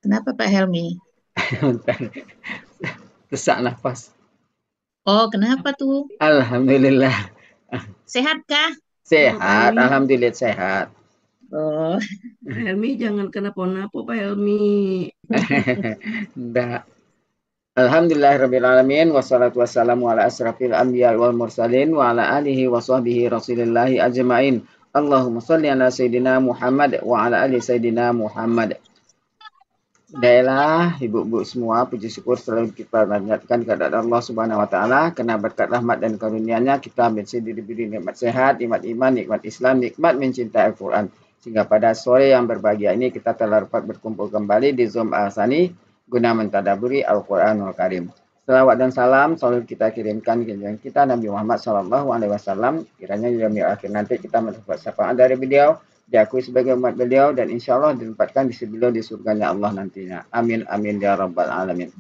Kenapa Pak Helmi? Bentar, sesak nafas. Oh, kenapa tuh? Alhamdulillah. Sehat kah? Pak Sehat, Helmi, alhamdulillah sehat. Oh, Pak Helmi jangan kenapa-napa Pak Helmi. Nggak. Alhamdulillahirrabbilalamin. Wassalatu wassalamu ala asrafil anbiya wal mursalin wa ala alihi wa sahbihi rasulillahi ajma'in. Allahumma salli ala Sayyidina Muhammad wa ala ali Sayyidina Muhammad. Baiklah, ibu-ibu semua, puji syukur selalu kita panjatkan kepada Allah Subhanahu wa taala karena berkat rahmat dan karunia-Nya kita masih diberi nikmat sehat, nikmat iman, nikmat Islam, nikmat mencintai Al-Qur'an. Sehingga pada sore yang berbahagia ini kita telah dapat berkumpul kembali di Zoom Al-Sani guna mentadaburi Al-Qur'anul Karim. Salawat dan salam selalu kita kirimkan ke kita Nabi Muhammad SAW. Kiranya di akhir nanti kita mendapat syafaat dari beliau, diakui sebagai umat beliau, dan insya Allah ditempatkan di sisi beliau di surganya Allah nantinya. Amin amin ya rabbal alamin.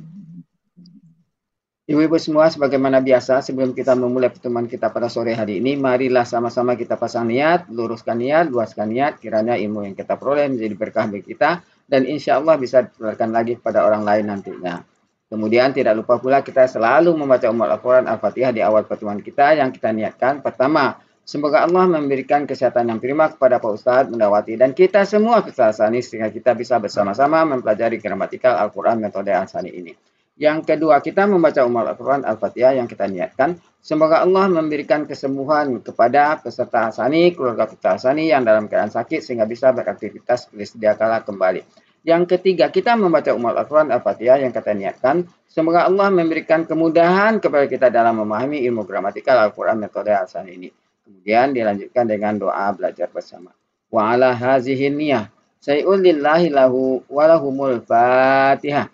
Ibu-ibu semua, sebagaimana biasa, sebelum kita memulai pertemuan kita pada sore hari ini, marilah sama-sama kita pasang niat, luruskan niat, luaskan niat, kiranya ilmu yang kita peroleh menjadi berkah bagi kita, dan insya Allah bisa ditularkan lagi kepada orang lain nantinya. Kemudian tidak lupa pula kita selalu membaca Al-Quran Al-Fatihah di awal pertemuan kita yang kita niatkan. Pertama, semoga Allah memberikan kesehatan yang prima kepada Pak Ustadz, Mendawati, dan kita semua peserta Al-Sani sehingga kita bisa bersama-sama mempelajari gramatikal Al-Quran metode Al-Sani ini. Yang kedua, kita membaca Al-Quran Al-Fatihah yang kita niatkan. Semoga Allah memberikan kesembuhan kepada peserta Al-Sani, keluarga peserta Al-Sani yang dalam keadaan sakit sehingga bisa beraktivitas seperti sedia kala kembali. Yang ketiga, kita membaca Al-Quran Al-Fatihah yang kita niatkan. Semoga Allah memberikan kemudahan kepada kita dalam memahami ilmu gramatikal Al-Quran metode Al-Sani ini. Kemudian dilanjutkan dengan doa belajar bersama. Wa ala hazihin niyah. Say'un lillahi lahu walahumul fatihah.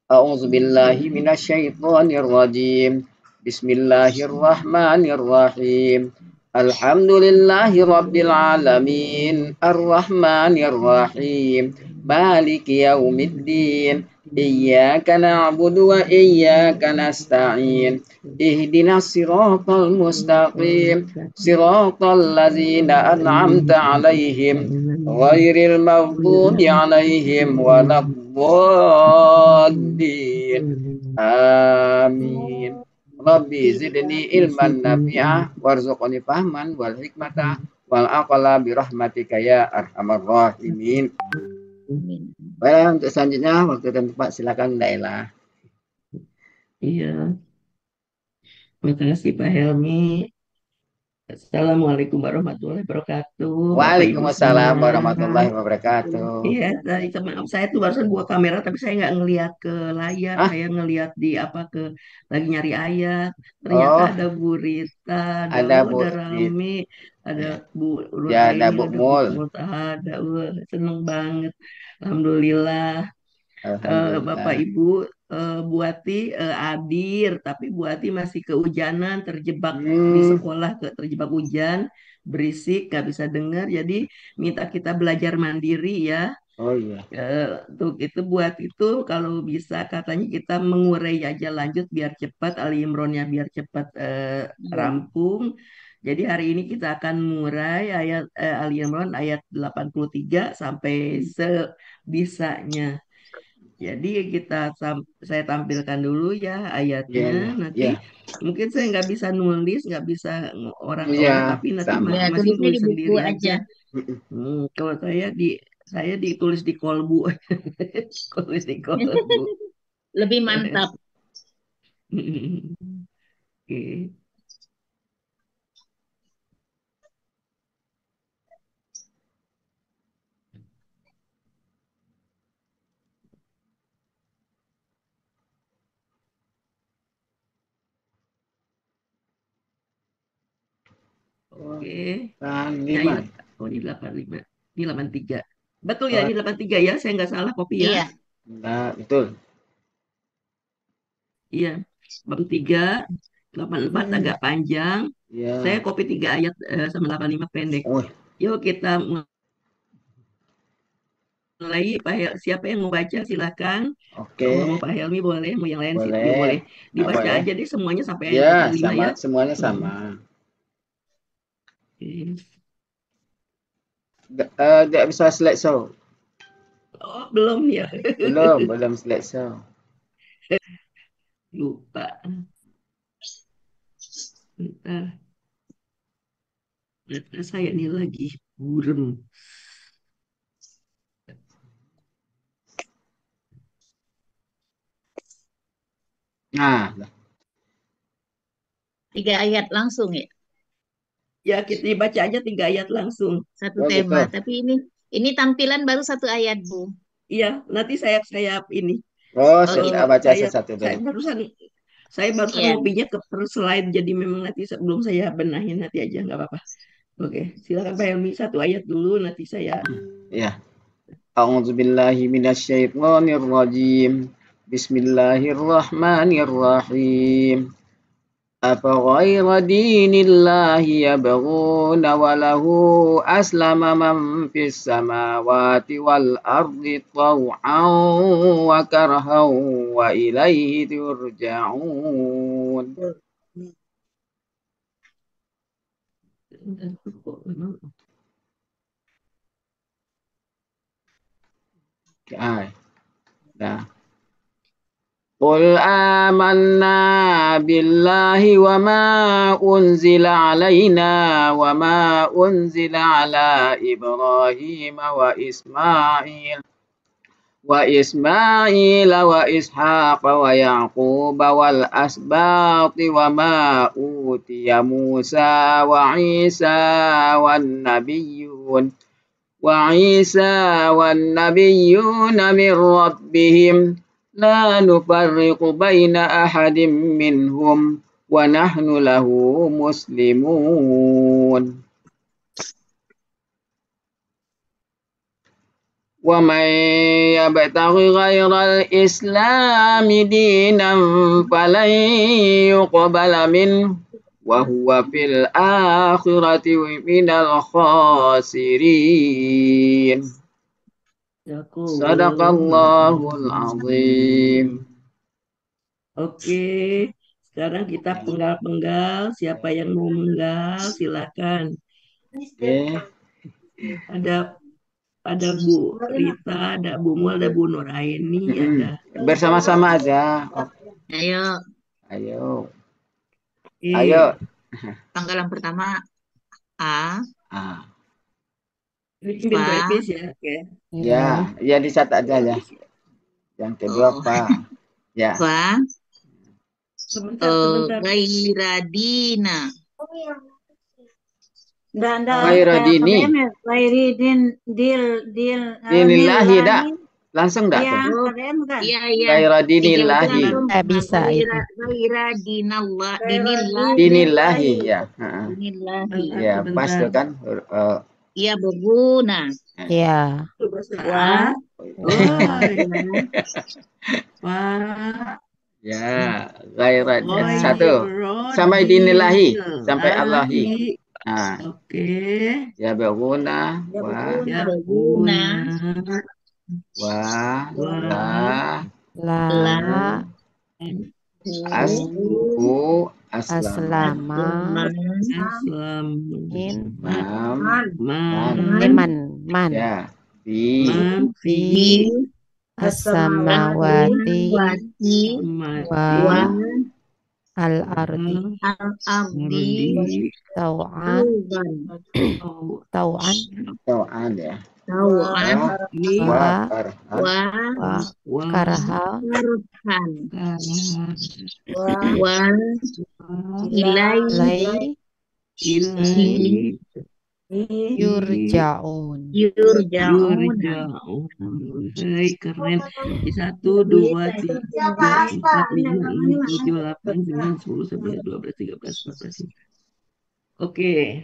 A'udzu billahi minasyaitonir rajim. Bismillahirrahmanirrahim. Alhamdulillahi rabbil alamin. Arrahmanir rahim. Maliki yaumiddin. Iyyaka na'budu wa iyyaka nasta'in. Ihdinas siratal mustaqim. Siratal ladzina an'amta 'alaihim ghairil maghdubi 'alaihim waladdallin. Amin. Rabbi zidni ilman nafi'ah warzuqni fahman wal hikmata wal aqla bi rahmatika ya arhamar rahimin. Baik, untuk selanjutnya waktu dan tempat silakan Laila. Iya, makasih Pak Helmi. Assalamualaikum warahmatullahi wabarakatuh, Bapak Ibu Waalaikumsalam semua. warahmatullahi wabarakatuh. Iya, tadi maaf saya tuh barusan buka kamera tapi saya nggak ngelihat ke layar, Ah, saya ngelihat di apa ke lagi nyari ayat. Ternyata oh, ada Bu Rita, ada Bu ada Rit. Rame, ada Ya, Bu ya ada Nuraini, Bu ada Bu Mul. Mutahada. Wah, seneng banget. Alhamdulillah. Bapak Alhamdulillah. Ibu, Buati hadir, tapi Buati masih kehujanan, terjebak di Hmm, sekolah, terjebak hujan, berisik, nggak bisa dengar. Jadi minta kita belajar mandiri ya. oh iya. Untuk itu buat itu kalau bisa katanya kita mengurai aja lanjut biar cepat Ali Imronnya biar cepat rampung. Jadi hari ini kita akan mengurai ayat Ali Imron ayat 83 sampai sebisanya. Jadi saya tampilkan dulu ya Iya, ayatnya. iya, Nanti iya. mungkin saya nggak bisa nulis, nggak bisa orang ke orang, Iya, tapi nanti sama. ya masing-masing tulisnya di tulis buku sendiri aja. aja. Kalau saya ditulis di kolbu, tulis di kolbu. Lebih mantap. Oke. Oh, Oke. Ini ayat, 85. oh ini 85, ini 83. Betul ya, Oh, ini 83 ya, saya nggak salah kopi ya. Iya. nah, betul. Iya, bab 3, 84 agak panjang. Saya Iya. kopi 3 ayat sama 85 pendek. Oh, Yuk kita mulai. Siapa yang mau baca silahkan. oke. Kalau mau Pak Helmi boleh, mau yang lain sih dia boleh. Boleh. Ah, Dibaca boleh. aja deh semuanya sampai ayat Ya, 85 sama ya. semuanya Hmm. sama. Oke. Tidak bisa slide show. Oh, belum ya. Belum selesai. Lupa. Bentar. Data saya ini lagi burem. Nah, 3 ayat langsung ya. Ya, kita baca aja 3 ayat langsung. Satu oh tema. gitu. Tapi ini tampilan baru 1 ayat, Bu. Iya, nanti saya ini. Oh, Oke. baca Saya satu saya dulu. barusan Iya. ngopinya ke per slide, jadi memang nanti sebelum saya benahin nanti aja nggak apa-apa. Oke, silakan Pak Helmi 1 ayat dulu, nanti saya. Ya. A'udzubillahi minasyaitonirrajim. Bismillahirrahmanirrahim. أفغير دين الله يبغون وله أسلم من في السماوات والأرض طوعا وكرها وإليه ترجعون. Nah. قل آمنا بالله وما أنزل علينا وما أنزل على إبراهيم وإسماعيل وإسحاق ويعقوب والأسباط وما أوتي موسى والنبيون من ربهم لا نفرق بين أحد منهم ونحن له مسلمون. ومن يبتغ غير الإسلام دينا فلن يقبل منه وهو في الآخرة من الخاسرين. Sadaqallahul azim. Oke, sekarang kita penggal-penggal. Siapa yang mau menggal, silakan. Oke. Ada Bu Rita, ada Bu Mul, ada Bu Nuraini, ada. Bersama-sama aja. Ayo. Ayo. Oke. Ayo. Panggalan pertama A. Ini Fa. grafis ya, oke. Ya dicatat aja ya. Yang kedua Fa. Ya. Fa. Sebentar. Gairadina. Gairadini. Dinillahi dah. Langsung dah tuh. Iya. Gairadinillahi. Bisa itu. Dinillahi ya. Dinillahi. Ya, pas tuh kan. Iya, berguna. Iya. Wah. Wah. Ya, gairat satu. Sampai dinillahi, sampai Allahi. Nah. Oke. Ya berguna. Wah. Ya berguna. Wah. La. Aslama. Man. Ya. Fi. As-samawati wa al-ardi tau'an ya. wa karaha ilai yurja'un. Hai, keren. 1, 2, 3, 4, 5, 6, 7, 8, 9, 10, 11, 12, 13, 14. Oke.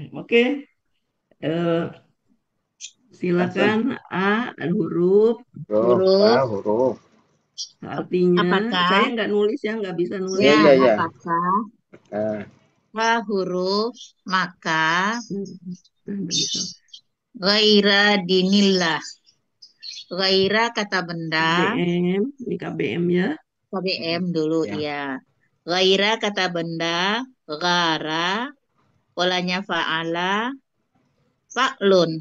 Silakan A dan huruf. Artinya apakah? Saya nggak nulis ya, nggak bisa nulis. Ya. Apakah huruf maka ghaira dinillah. Ghaira kata benda. KBM, ini KBM ya. KBM dulu ya. Ghaira kata benda, ghara, polanya fa'ala, fa'lun.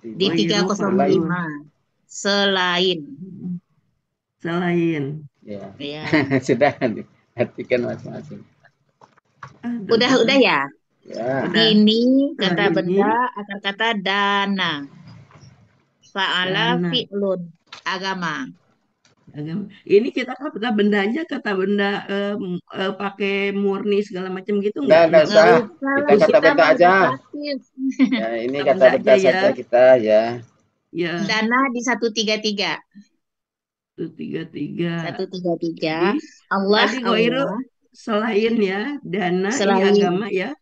Di 305. selain. Selain. Ya. Ya. Sudah artikan masing-masing. Udah ya. Ya. Dini kata Selain. benda, akar kata dana. Fa'ala Dana. fi'lun, agama. Agama. Ini kita kata bendanya kata benda pakai murni segala macam gitu Nggak nggak usah. Kita kata kita benda mah aja. lebih praktis. Ya, ini Kata kata benda benda aja saja ya. kita ya. Ya. Dana di 133. 133. 133. Jadi Allah, tadi Goiru Allah. selain ya dana ini Selain. agama ya.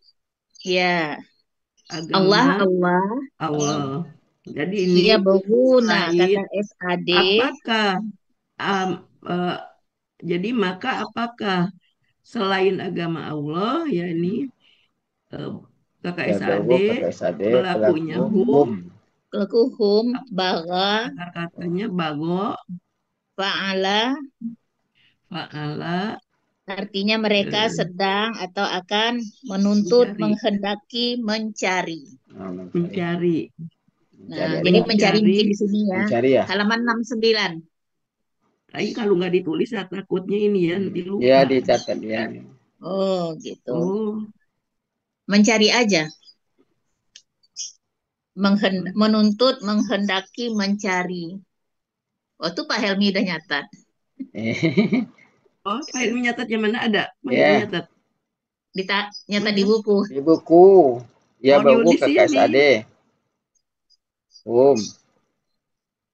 Ya. Agama Allah. Allah. Jadi ini Iya berguna selain kata SAD. apakah jadi maka apakah selain agama Allah ya ini kakak Ya, SAD kakak SAD pelakunya pelaku hum baga akar katanya bago fa'ala artinya mereka sedang atau akan menuntut, menghendaki, mencari. Nah, jadi mencari mungkin di sini ya. Mencari ya. Halaman 69. Tapi kalau nggak ditulis takutnya ini ya nanti lupa. Ya dicatat ya. Oh gitu. Oh. Mencari aja. Menuntut, menghendaki, mencari. Oh itu Pak Helmi udah nyatat. Oh Pak Helmi nyatat yang mana ada? Ya. Nyatat. Nyatat di buku. Di buku. Ya buku kakak SAD.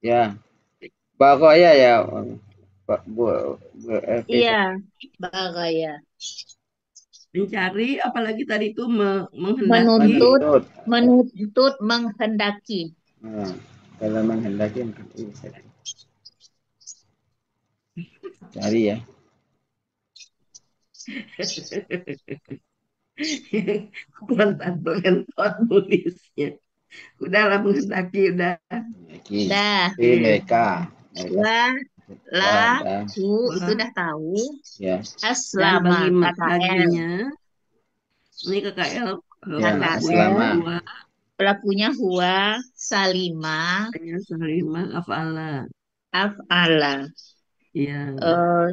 Ya. Bago ya ya. Iya, bago ya. Mencari, apalagi tadi itu menghendaki. Menuntut, menghendaki. Kalau menghendaki bisa cari ya. Kontan nulisnya. Udahlah menghendaki udah. Dah. Mereka. Lah, itu udah tahu. Ya. Aslama kaginya. Ini KKL. Aslama. Pelakunya huwa salima. Salima af'ala. Af'ala. Ya.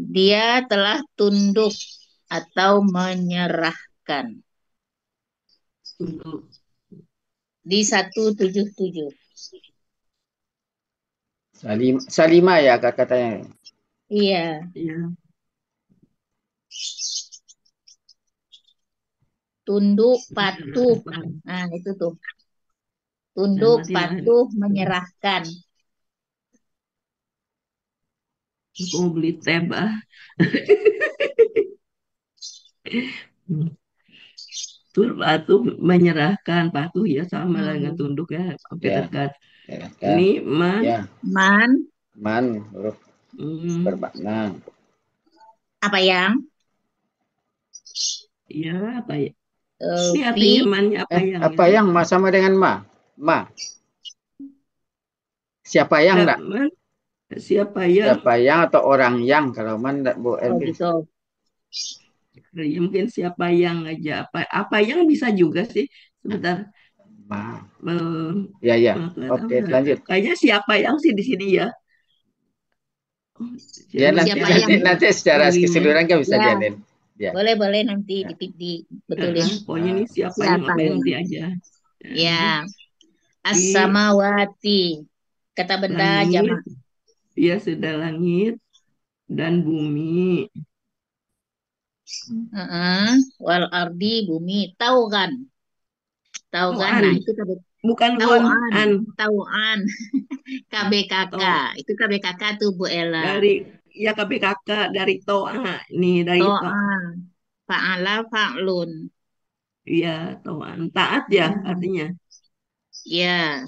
Dia telah tunduk atau menyerahkan. Tunduk. Di 177. Salima ya katanya. Iya. Tunduk, patuh. Nah, itu tuh. Tunduk, patuh, menyerahkan. Aku mau beli tab patuh menyerahkan, patuh ya sama lah dengan tunduk ya, hampir dekat. Ini Man huruf bermakna. Apa yang? Ya, apa ya? Ini artinya mannya apa yang? Apa yang sama dengan ma? Siapa yang enggak? Siapa yang? Siapa yang atau orang yang kalau man enggak Bu Oh gitu. Ya, mungkin siapa yang aja apa yang bisa juga sih sebentar. Ya. Oke, lanjut. Kayaknya siapa yang sih di sini ya? Ya nanti secara keseluruhan kan bisa dianin. Ya. Boleh nanti dibetulin. Pokoknya ini siapa yang apa yang nanti aja. Ya. As-samawati. Kata benda jamak. Ya sudah langit dan bumi. Wal ardi bumi. Taugan. Nah itu bukan tauan. KBKK. Itu KBKK tuh Bu Ella. Dari KBKK dari toa nih dari toa. Fa'ala fa'lun. Iya, toan. Taat ya artinya. Ya.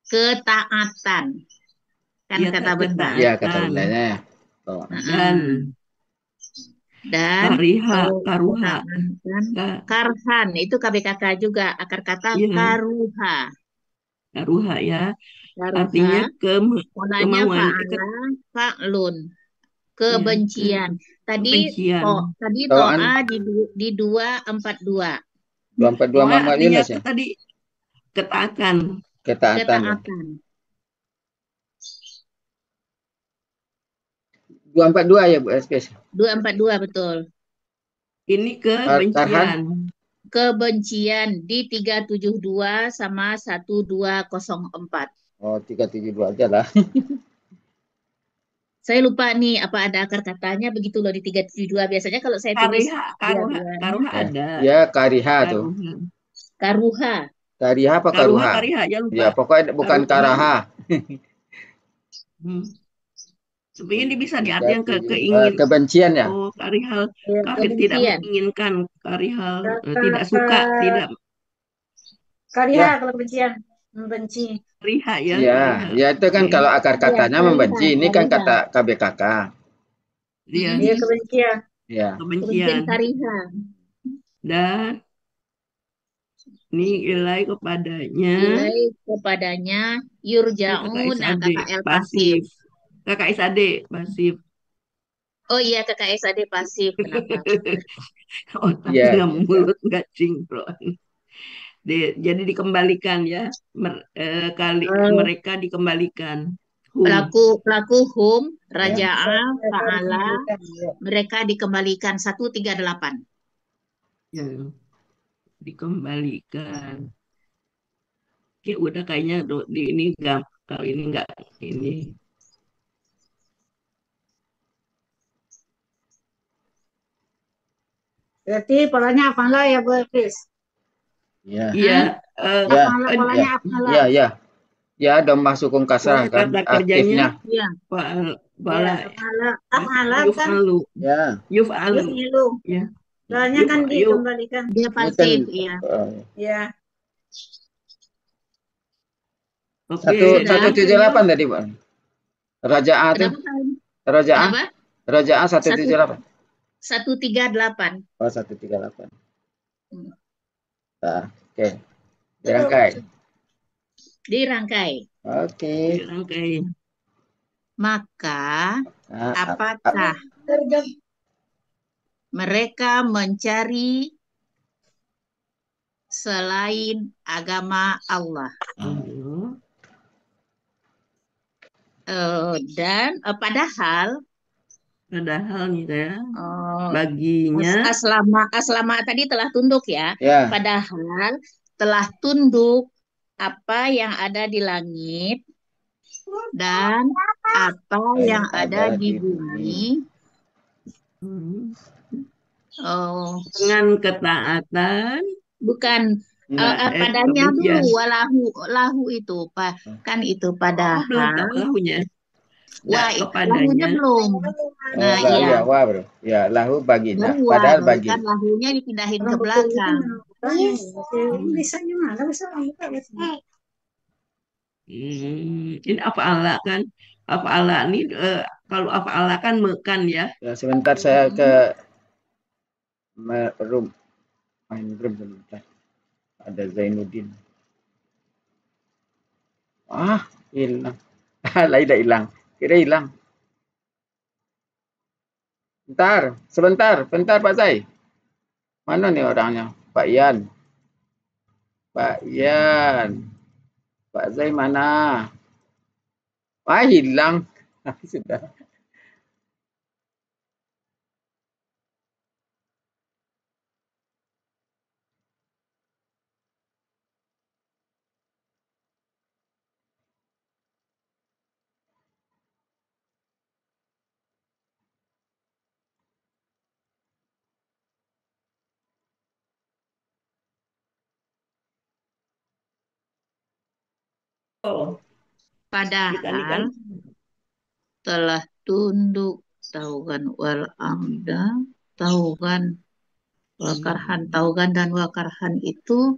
Ketaatan. Kan ya, kata benda. Iya, kata bendanya. Dan karuha. Karhan itu KBKK juga. Akar kata karuha. Karuha ya. Artinya kemauan. Fa'lun. Kebencian. Tadi to'a di 242. 242 Muhammad Yunus ya. Tadi ketaatan. Ketaatan. 242 ya Bu Elvis. 242 betul. Ini Tarhan? kebencian. Kebencian di 372 sama 1204. Oh, 372 aja lah. Saya lupa nih apa ada akar katanya begitu loh di 372. Biasanya kalau saya tulis Karuha dua-duanya. ada. Ya, kariha tuh. Karuha. Karuha. Kariha apa karuha? Kariha, ya lupa. Ya, pokoknya bukan karaha. Tapi ini bisa diartikan keingin. Kebencian ya? Oh, karihal. Ya, Kafir tidak kebencian. menginginkan. Karihal. Tidak suka. Tidak. Kariha Ya. kalau kebencian. Membenci. Riha ya. Ya, Kariha. ya itu kan kalau akar katanya kariha, membenci. Ini kan kariha. kata KBKK. Iya. Dia kebencian. Ya. Kebencian Kebencian. kariha. Dan ini ilai kepadanya. Ilai kepadanya yurja'un KKL pasif. KKSAD pasif. Oh iya KKSAD pasif. Kenapa? Otaknya Iya. mulut nggak sinkron. Jadi dikembalikan ya. Mereka dikembalikan. Pelaku hum, raja'a, fa'ala, mereka dikembalikan 138. Ya, dikembalikan. Oke, udah kayaknya di ini enggak, kalau ini enggak ini. Berarti polanya afala ya Bu Elvis? Ya. Iya. Polanya afala. Ya, ya. Ya, domah sukun kasrah kan aktifnya. Iya. Afala kan. Ya. Yuf'alu. Ya. Polanya kan dikembalikan. Dia pasif, iya. Ya. Oke. 178 tadi, Bu. Raja'a itu. Raja'a. Raja'a 178. 138. Oh, 138. Nah, oke. Dirangkai. Oke. Dirangkai. Maka apakah mereka mencari selain agama Allah? Dan padahal nih ya, baginya aslama tadi telah tunduk ya. Ya. Padahal telah tunduk apa yang ada di langit dan apa yang ada di bumi. Dengan ketaatan. Bukan. Padanya dulu lahu itu kan itu padahal. Belum tahu lahunya. Lahunya belum. Nah, iya. Bro. Ya, lahu baginya. Padahal bagi. Kan lahunya dipindahin ke belakang. Bisa gimana? Bisa. Ini apa Allah kan? Apa Allah ini kalau apa Allah kan mekan ya. Ya, sebentar saya ke room. Sebentar. Ada Zainuddin. Hilang. Lain dah hilang. Kira hilang. Sebentar Pak Zai. Mana nih orangnya? Pak Yan. Pak Zai mana? Hilang. Sudah. Padahal telah tunduk taugan wal amda, taugan wakarhan, taugan dan wakarhan itu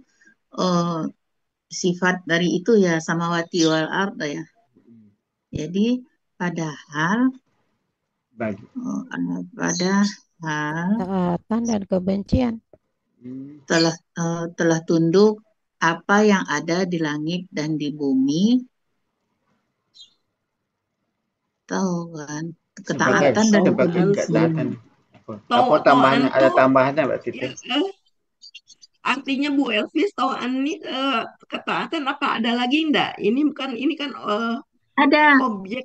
sifat dari itu ya samawati wal arda ya. Jadi padahal taatan dan kebencian telah tunduk apa yang ada di langit dan di bumi, tahu kan, ketaatan dan kebencian. Apa tambahannya? Ada tambahannya Mbak Titi? Artinya Bu Elvis, tauan ini ketaatan apa ada lagi enggak? Ini kan Ada objek.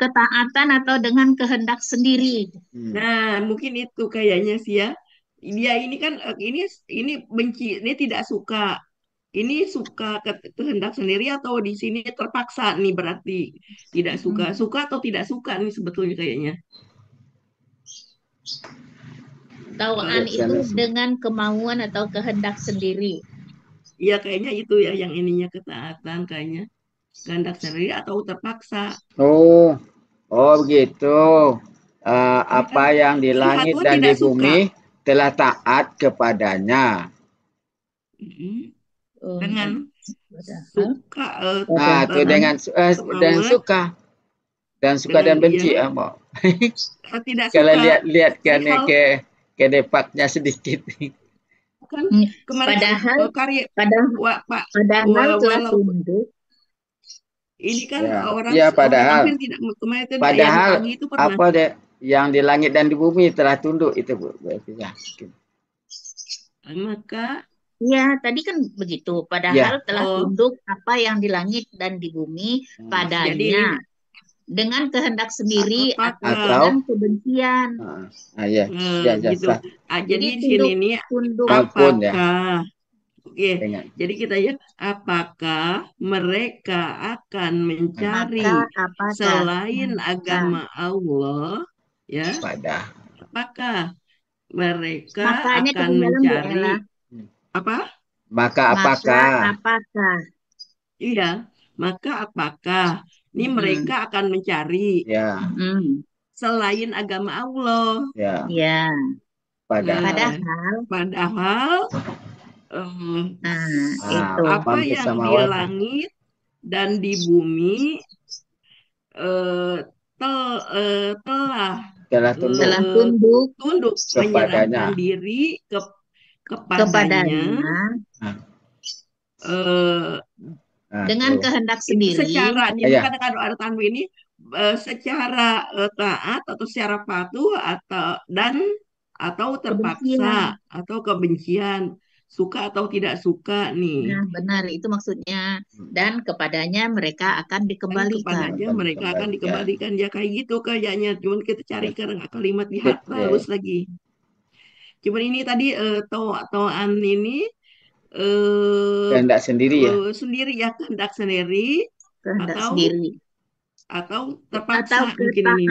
ketaatan atau dengan kehendak sendiri. Nah, mungkin itu kayaknya sih ya. Dia ini kan ini benci, ini tidak suka. Ini suka kehendak sendiri atau di sini terpaksa nih berarti tidak suka. Suka atau tidak suka nih sebetulnya kayaknya. Tawaan itu dengan kemauan atau kehendak sendiri. Iya kayaknya itu ya yang ininya ketaatan kayaknya. Kehendak sendiri atau terpaksa. Oh begitu. Apa Kan yang di si langit Hatwa dan di tidak suka. bumi telah taat kepadanya. Dengan suka. Nah, itu dengan suka. Dan suka dan benci, Mbak. Tidak Kalau suka. lihat kan ke depaknya sedikit. Kan kemarin padahal telah tunduk. Ini kan orang padahal kafir tidak kemarin itu padahal pagi itu pernah. apa deh yang di langit dan di bumi telah tunduk itu Bu. Maka ya tadi kan begitu. Padahal telah tunduk apa yang di langit dan di bumi padanya. Dengan kehendak sendiri atau dengan kebencian. Gitu. Jadi di sini ini tunduk. Apakah jadi kita ya, apakah mereka akan mencari selain agama Allah ya? Apakah mereka akan mencari apa? Maka apakah? Iya, maka apakah ini mereka akan mencari selain agama Allah? Ya. Padahal itu apa yang di langit dan di bumi telah tunduk menyerahkan diri kepadanya dengan kehendak sendiri. Secara ini kadang-kadang ada tanwin ini secara taat atau secara patuh atau terpaksa atau kebencian, suka atau tidak suka nih. Nah, benar itu maksudnya. Dan kepadanya mereka akan dikembalikan. Mereka akan dikembalikan ya kayak gitu kayaknya. Cuman kita cari kalimat di halus lagi. Cuman ini tadi to'an ini kehendak sendiri ya. Sendiri ya kehendak sendiri atau terpaksa atau mungkin ini.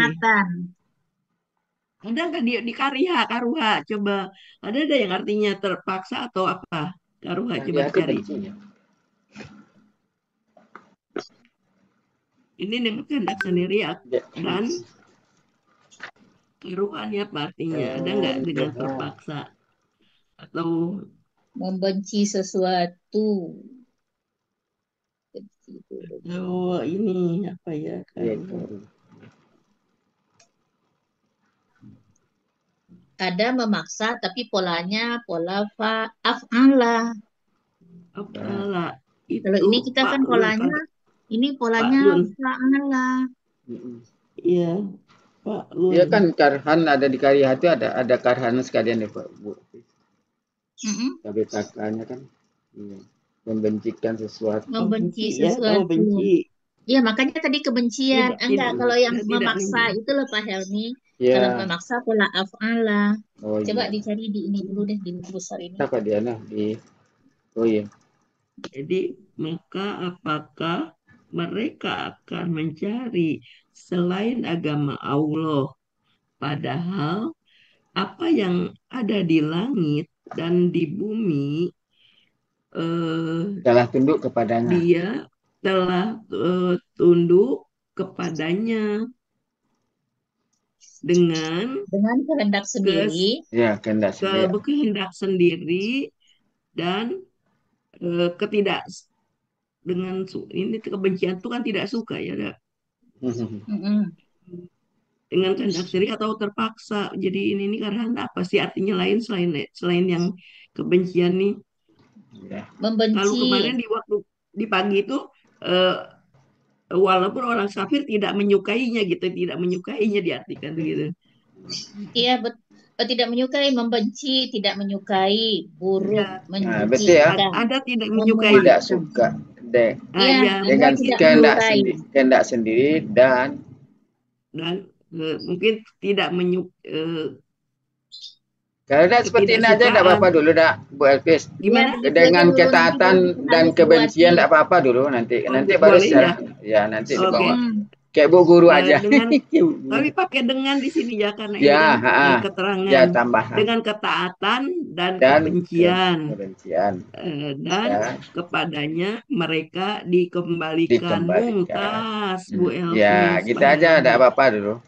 Ada nggak di karuha coba ada yang artinya terpaksa atau apa karuha coba cari. Ini dengan kehendak sendiri dan karuhanya apa artinya? Ada nggak dengan terpaksa atau membenci sesuatu? Oh ini apa ya karuha? Ada memaksa tapi polanya pola af'ala. Kalau ini kita kan polanya fa'ala. Iya, Pak. Iya kan karhan ada di kariha itu ada karhan sekalian ya Pak Bu. Tapi kakaknya kan membencikan sesuatu. Membenci sesuatu. Iya makanya tadi kebencian. Enggak kalau yang memaksa itu loh Pak Helmi. Kalau memaksa pola af'ala. Coba dicari di ini dulu deh di buku besar ini. Apa dia Jadi maka apakah mereka akan mencari selain agama Allah padahal apa yang ada di langit dan di bumi telah tunduk kepadanya. Dia telah tunduk kepadanya dengan kehendak sendiri. Kehendak sendiri dan dengan ini kebencian itu kan tidak suka ya. Dengan kehendak sendiri atau terpaksa. Jadi ini karena apa sih artinya lain selain yang kebencian nih? Membenci. Kalau kemarin di pagi itu walaupun orang kafir tidak menyukainya diartikan begitu. Iya tidak menyukai, membenci, tidak menyukai, buruk, betul ya. Ada tidak menyukai, tidak suka Iya, Ya, dengan tidak kehendak menyukai. sendiri dan mungkin tidak kalau tidak seperti ini aja tidak apa-apa dulu, Bu Elvis. Gimana? Ya, Dengan dulu, ketaatan nanti dan harus kebencian buat tidak apa-apa dulu, nanti baru boleh secara ya. nanti Oke. dibawa. Kayak Bu Guru aja. Tapi pakai dengan di sini ya, karena Ya, ini kan keterangan ya tambahan. dengan ketaatan dan kebencian. Dan kepadanya mereka dikembalikan. Mumtaz, Bu Elvis. Ya, kita aja tidak apa-apa dulu.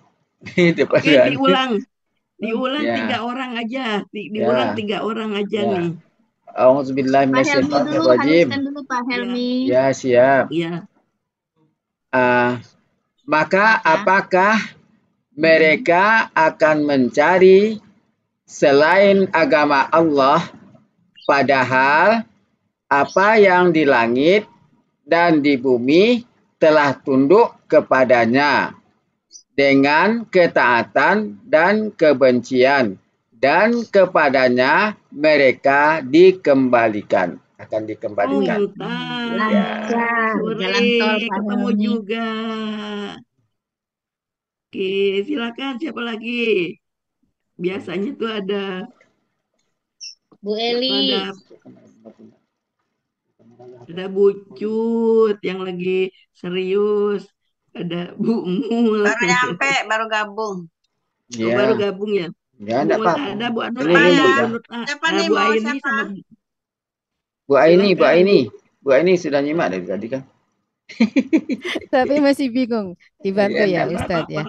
Oke, diulang 3 orang aja. Diulang 3 orang aja Ya. nih. Auzubillahi Pak Helmi dulu, minasyaitonirrajim. haluskan dulu Pak Helmi. Ya, siap. Ya. Maka apakah mereka akan mencari selain agama Allah, padahal apa yang di langit dan di bumi telah tunduk kepadanya dengan ketaatan dan kebencian, dan kepadanya mereka akan dikembalikan. Lancar, jalan tol Pak Ketemu Helmi. juga. Oke, silakan siapa lagi? Biasanya tuh ada Bu Eli. Ada Bu Cut yang lagi serius. Ada Bu Mul. Baru nyampe, baru gabung. Oh, baru gabung ya? Ya, Bu enggak Mul apa-apa. ada Bu Anur, Siapa nih Bu mau Aini siapa? sama Bu Aini sudah nyimak dari tadi kan? Tapi masih bingung. Dibantu ya Ustadz ya.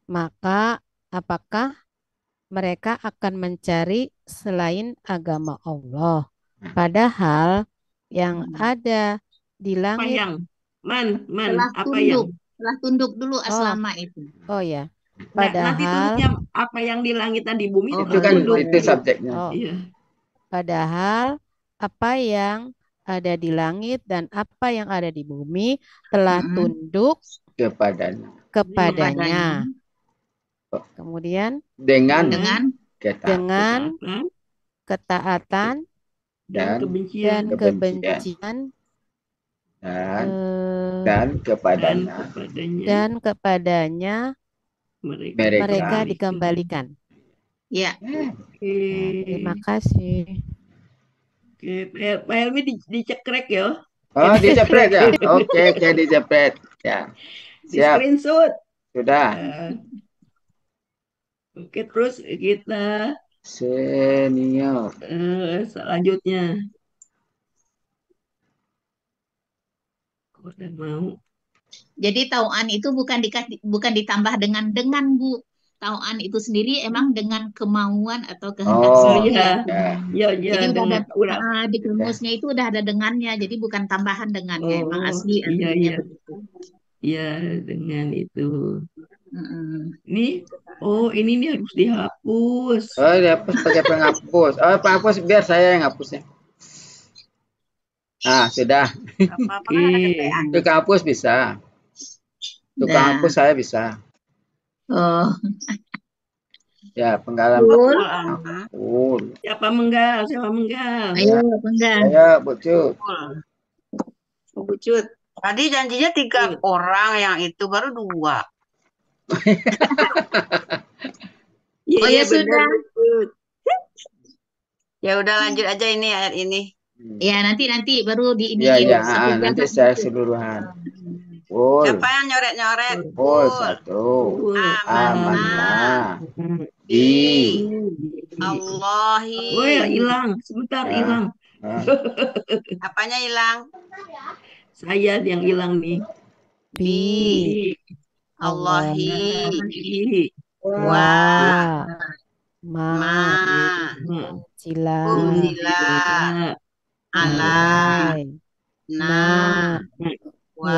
Maka apakah mereka akan mencari selain agama Allah, padahal yang ada di langit telah tunduk dulu aslama itu. Oh ya. Padahal nanti tunduknya apa yang di langit dan di bumi itu kan itu subjeknya. Iya. Padahal apa yang ada di langit dan apa yang ada di bumi telah tunduk kepadanya. Kemudian dengan ketaatan dan kebencian dan kepadanya mereka dikembalikan. Ya. Terima kasih. Oke, Pak Helmi dicekrek ya. Oh, diceprek ya. Oke, diceprek. Ya. Di screenshot. Sudah. Oke, terus kita senior. Selanjutnya. Udah mau. Jadi tauan itu bukan ditambah dengan Bu. Tauan itu sendiri emang dengan kemauan atau kehendak sendiri. Jadi udah di rumusnya itu udah ada dengannya, jadi bukan tambahan dengannya, emang asli artinya begitu. Iya, dengan itu. Ini nih harus dihapus. Oh, dihapus pakai penghapus. Oh, penghapus biar saya yang hapusnya. Nah, sudah. Tukang hapus bisa. Tukang hapus saya bisa. Oh. Ya, penggalan. Siapa menggal? Ayo, penggal. Ayo, Bu Cut. Bu Cut. Tadi janjinya 3 orang, yang itu baru 2. Oh ya sudah. Ya udah lanjut aja ini ayat ini. Ya nanti baru di ini. Ya, nanti saya keseluruhan. Siapa yang nyoret-nyoret? Satu. Amanah. Di Allahi. Oh ya, hilang. Sebentar hilang. Apanya hilang? Saya yang hilang nih. Bi Allahi. Wa ma sila alai na wa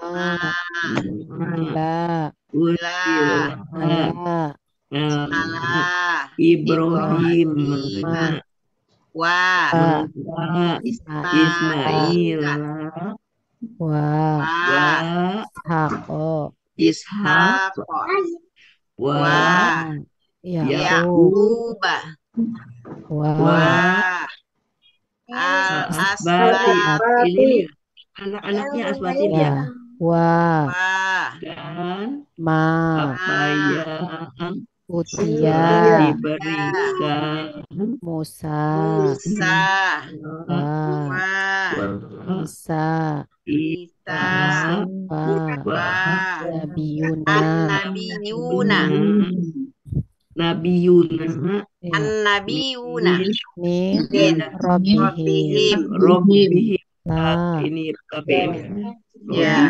ala Ibrahim wa Ismail wa Ishaq wa Yaqub wa Asbati. Ini nih, anak-anaknya asbati ya. Ya. Wa. Dan Ma. apa yang Utia. diberikan Musa. Wa. Isa. Wa. Nabiyuna. Nabiyuna Min Rabbihim. Ini KPM Ya.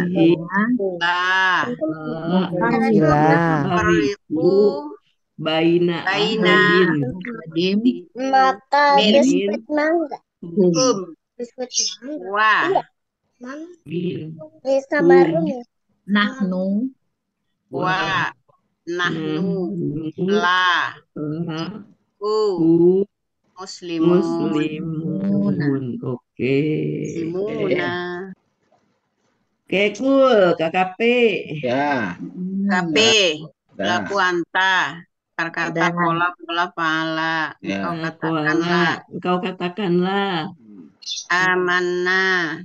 Bariku Baina Ahadin Mata biskuit mangga. Wah. Bisa baru ya. Nahnu. Wah. Nahnu. La. Muslimun. Oke. Muslimuna. Oke, cool. KKP. Ya. KP. Laku anta. Kata pola pala. Engkau katakanlah. Amanna.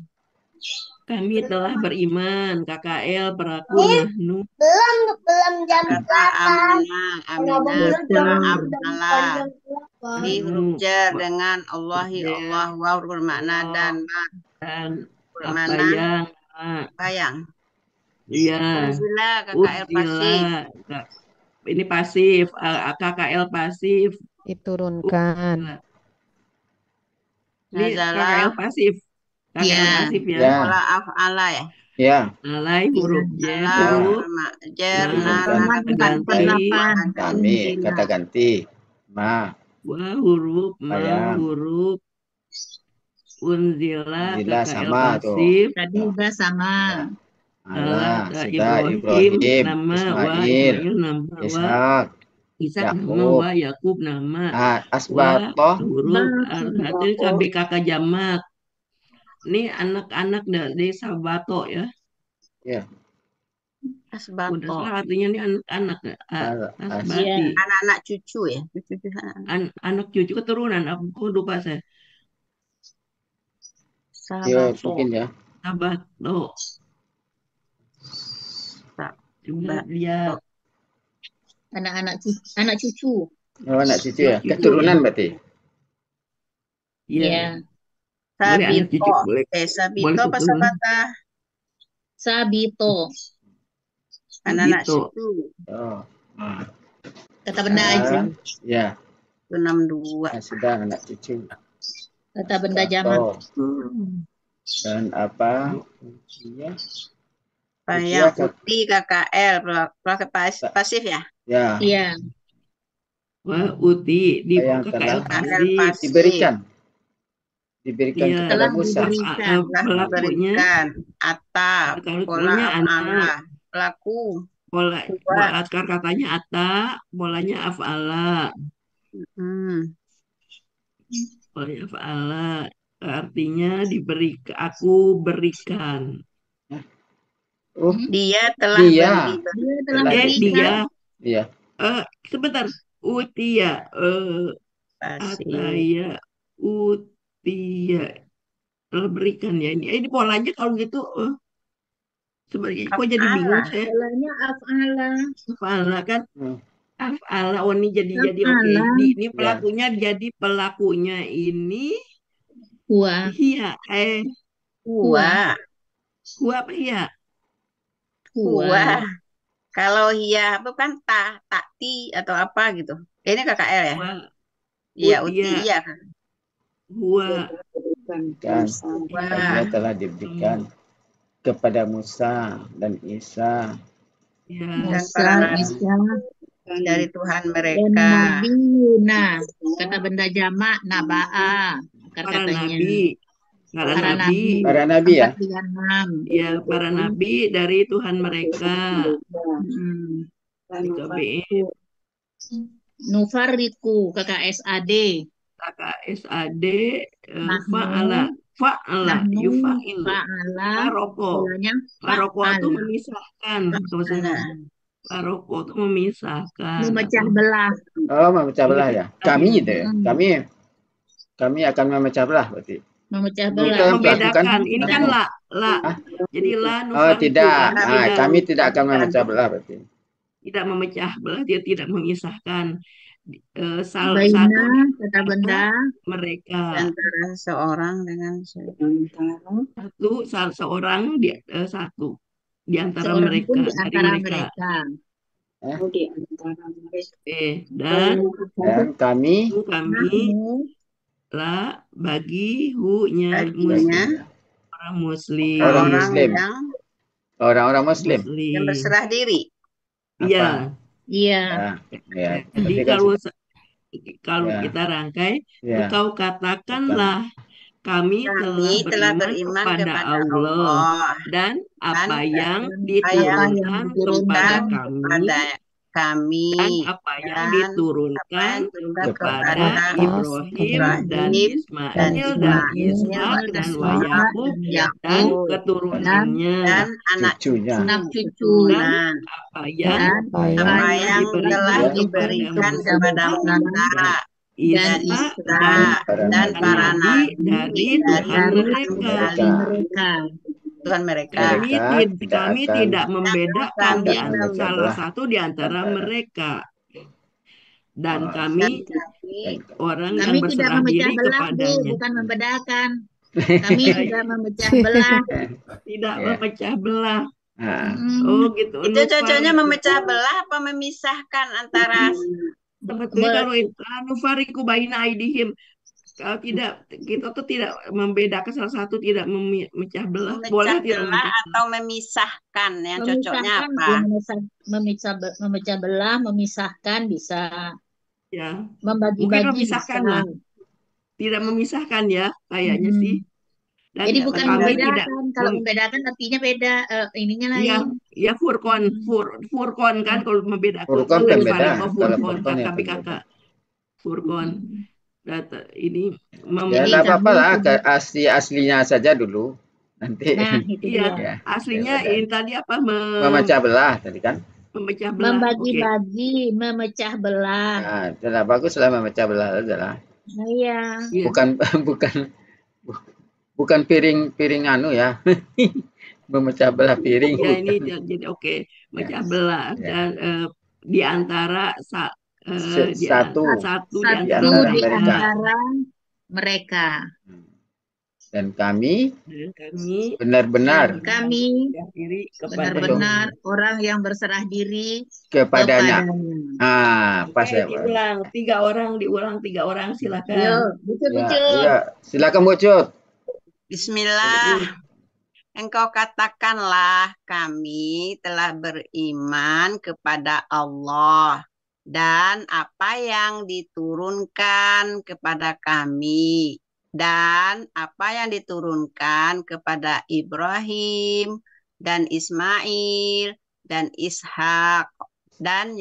Kami telah beriman. KKL peraku nahnu. Belum jam Kata amana. Di huruf jar dengan Allahi Allah wa bermakna dan bermakna bayang. Iya. KKL pasif. Ini pasif. KKL pasif. Diturunkan. Ini KKL pasif. KKL pasif ya. Pola af'ala ya. Ya. Alai huruf jar. Kami kata ganti. Ma. Wa huruf huruf. Unzila KKL pasif. Tadi udah sama. Allah, sudah Ibrahim, Ismail, Ishak, Ishak nama wa Yakub nama. Asbato. Huruf arbatil KB kakak jamak. Ini anak-anak dari Sabato ya. Ya. Asbato. Udah artinya ini anak-anak ya. Asbati. Anak-anak cucu ya. Anak cucu keturunan. Aku lupa saya. Sabato. Mungkin ya. Sabato. Coba lihat. Anak cucu. Oh, anak cucu ya. Keturunan berarti. Iya. Sabito. Sabito apa sabata? Sabito. Anak cucu. Oh. Kata benda aja. Ya. 62. Sudah anak cucu. Kata benda jamak. Dan apa? Iya. Yang putih KKL pasif ya? Ya. Iya. Wah, uti di KKL pasif. Diberikan kepada Musa. Pelakunya Ata. Pelakunya anak. Pelaku. Pola akar katanya ata, polanya af'ala. Polanya af'ala. Artinya aku berikan. Dia telah berikan. Iya. Sebentar. Utia. Ataya. Utia. Telah berikan ya. Ini polanya kalau gitu. Sebenarnya kok jadi bingung saya. Polanya af'ala. Af'ala kan. Af'ala. Oh ini jadi oke. Ini pelakunya jadi pelakunya ini. Huwa. Hiya. Huwa apa hiya? Huwa. Kalau hiya apa kan takti atau apa gitu. Ini KKL ya? Iya, uti iya kan. Huwa. Dia telah diberikan kepada Musa dan Isa. Ya. Dan para Isa dari Tuhan mereka. Nabiuna. Kata benda jamak naba'a. Para nabi. Para nabi ya? Ya, para nabi dari Tuhan mereka. Nufarriku KKSAD. KKSAD fa'ala yufa'il. Faroko itu memisahkan. Faroko itu memisahkan. Memecah belah. Oh, memecah belah ya. Kami itu ya. Kami. Kami akan memecah belah berarti. Memecah Kita belah. yang melakukan. Membedakan. Ini kan la. Hah? Jadi la Oh, nufariku tidak. kan Kami tidak akan memecah belah berarti. tidak memecah belah, dia tidak memisahkan satu Baina di kata benda mereka. Antara seorang dengan Seorang satu di antara seorang mereka pun di dari antara mereka. mereka. Dan kami lah bagi hu-nya orang muslim. Orang-orang muslim. Yang berserah diri. Iya. Iya. Jadi kalau kita rangkai, engkau katakanlah kami telah beriman kepada Allah dan apa yang diturunkan kepada kami dan apa yang diturunkan kepada Ibrahim dan Ismail dan Ishak dan Yakub dan keturunannya dan anak cucu dan apa yang telah diberikan kepada Musa dan Isra dan para nabi dari Tuhan mereka. Kami tidak membedakan salah satu di antara mereka. Dan kami orang yang berserah diri kepadanya. Bukan membedakan. Kami tidak memecah belah. Tidak memecah belah. Oh gitu. Itu cocoknya memecah belah apa memisahkan antara sebetulnya kalau nufariku baina aidihim, kalau tidak, kita tuh tidak membedakan salah satu, tidak memecah belah. Boleh tidak atau memisahkan, yang cocoknya apa? Memecah belah, memisahkan bisa. Ya. Membagi-bagi memisahkan lah. Tidak memisahkan ya, kayaknya sih. Dan jadi bukan membedakan. Kalau membedakan artinya beda, ininya lain. Ya furqon kan kalau membedakan. Furqon kan beda. Furqon kakak. Furqon. Data ini tidak apa-apa lah, aslinya saja dulu. Nanti. Nah, itu ya. Aslinya ini tadi apa? Memecah belah tadi kan? Memecah belah. Membagi-bagi, memecah belah. Nah, sudah bagus lah, memecah belah adalah. Iya. Bukan piring anu ya. Memecah belah piring. Ya ini jadi oke. Memecah belah dan di antara satu di antara mereka. Dan kami benar-benar orang yang berserah diri kepadanya. Pas ya. Diulang tiga orang silakan. Yo, Bucut. Silakan Bucut. Bismillah. Engkau katakanlah kami telah beriman kepada Allah dan apa yang diturunkan kepada kami dan apa yang diturunkan kepada Ibrahim dan Ismail dan Ishak dan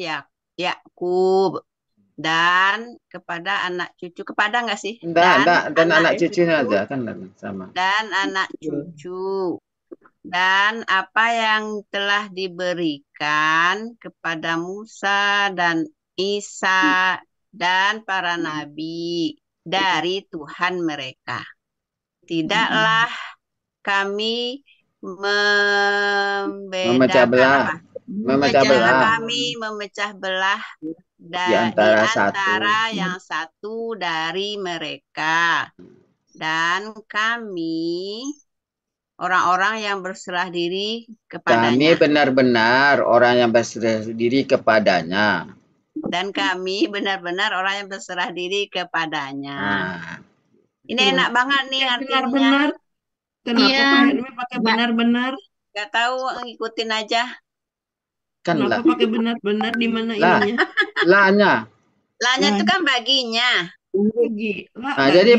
Yakub dan kepada anak cucu. Kepada enggak sih? Dan anak cucunya aja kan sama. Dan anak cucu. Dan apa yang telah diberikan kepada Musa dan Isa dan para nabi dari Tuhan mereka. Tidaklah kami memecah belah. Kami memecah belah di antara yang satu dari mereka. Dan kami orang-orang yang berserah diri kepadanya. Kami benar-benar orang yang berserah diri kepadanya. Dan kami benar-benar orang yang berserah diri kepadanya. Ini enak banget nih artinya. Benar-benar. Kenapa Pak Henry pakai benar-benar? Gak tahu, ngikutin aja. Kenapa pakai benar-benar, di mana ininya? Lanya itu kan baginya. Jadi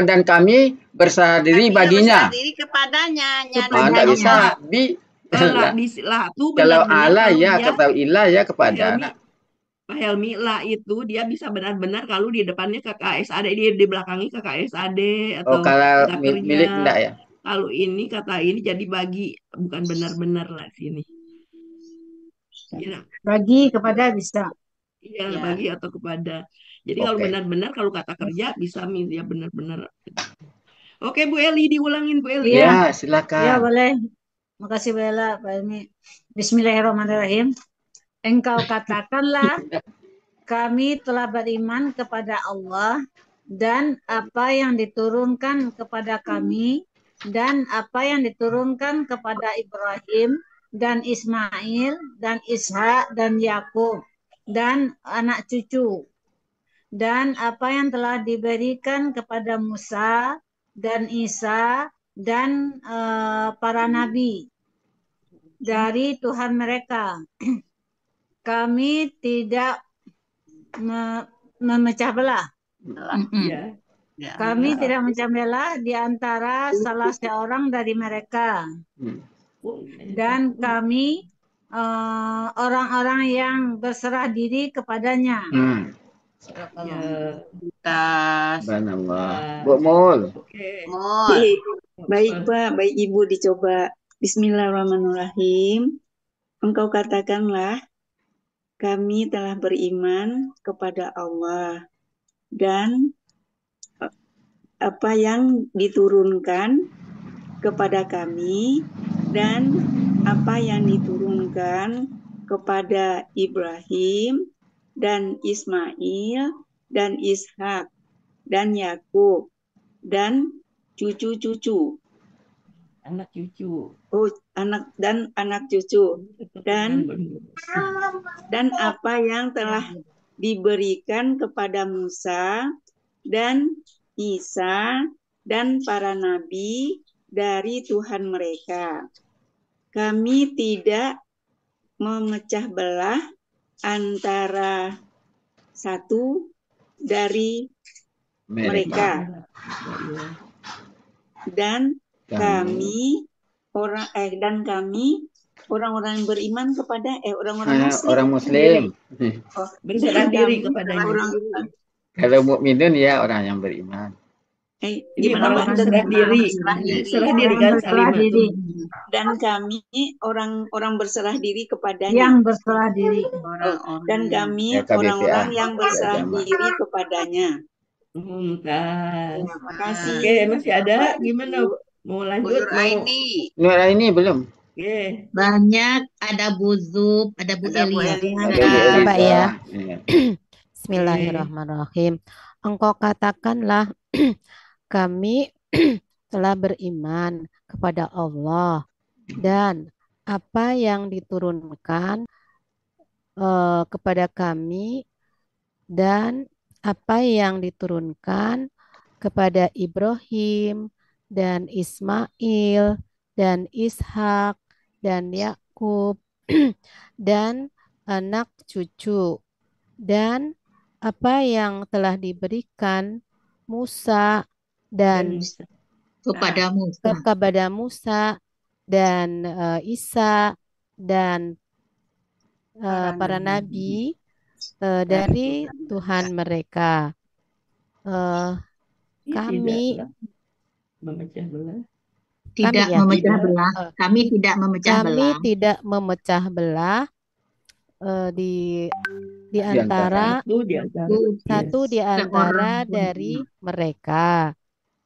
dan kami berserah diri baginya. Berserah diri kepadanya. Tidak bisa kalau Allah ya, kata ilah ya kepada. Pak Helmi, lah itu dia bisa benar-benar kalau di depannya KKSAD, di belakangnya KKSAD atau kalau milik enggak ya? Kalau ini kata ini jadi bagi, bukan benar-benar lah sini. Bagi kepada bisa. Iya, Ya. bagi atau kepada. Jadi kalau Oke. benar-benar kalau kata kerja bisa ya benar-benar. Oke, Bu Eli, diulangin Bu Eli. Iya, Ya, ya silakan. boleh. Makasih Bella, Pak Helmi. Bismillahirrahmanirrahim. Engkau katakanlah, kami telah beriman kepada Allah dan apa yang diturunkan kepada kami dan apa yang diturunkan kepada Ibrahim dan Ismail dan Ishak dan Yakub dan anak cucu dan apa yang telah diberikan kepada Musa dan Isa dan para nabi dari Tuhan mereka. Kami tidak memecah belah. Ya. Ya. Kami tidak memecah belah di antara salah seorang dari mereka. Dan kami orang-orang yang berserah diri kepadanya. Ya. Subhanallah. Bu Mul. Oke. Mul. Baik Pak, baik Ibu dicoba. Bismillahirrahmanirrahim. Engkau katakanlah, kami telah beriman kepada Allah dan apa yang diturunkan kepada kami dan apa yang diturunkan kepada Ibrahim dan Ismail dan Ishak dan Yakub dan cucu-cucu. Anak cucu. Oh, anak cucu dan apa yang telah diberikan kepada Musa dan Isa dan para nabi dari Tuhan mereka. Kami tidak memecah belah antara satu dari mereka. Dan kami orang-orang yang beriman kepada orang Muslim. Berserah diri kepadanya. Kalau mukminun ya orang yang beriman. Gimana orang berserah diri. Berserah diri kan diri. Dan kami orang berserah diri kepadanya. Yang berserah diri. Dan kami orang-orang yang berserah diri kepadanya. Terima kasih. Oke, masih ada? Gimana? Mau lanjut? Nur ini belum. Oke. Banyak, ada Bu Zub, ada Bu Elia. Coba ya. Bismillahirrahmanirrahim. Engkau katakanlah, kami telah beriman kepada Allah dan apa yang diturunkan kepada kami dan apa yang diturunkan kepada Ibrahim dan Ismail dan Ishak dan Yakub dan anak cucu dan apa yang telah diberikan Musa dan kepada Musa dan Isa dan para nabi dari Tuhan mereka. Kami memecah belah. Kami tidak memecah belah di antara satu di antara dari mereka,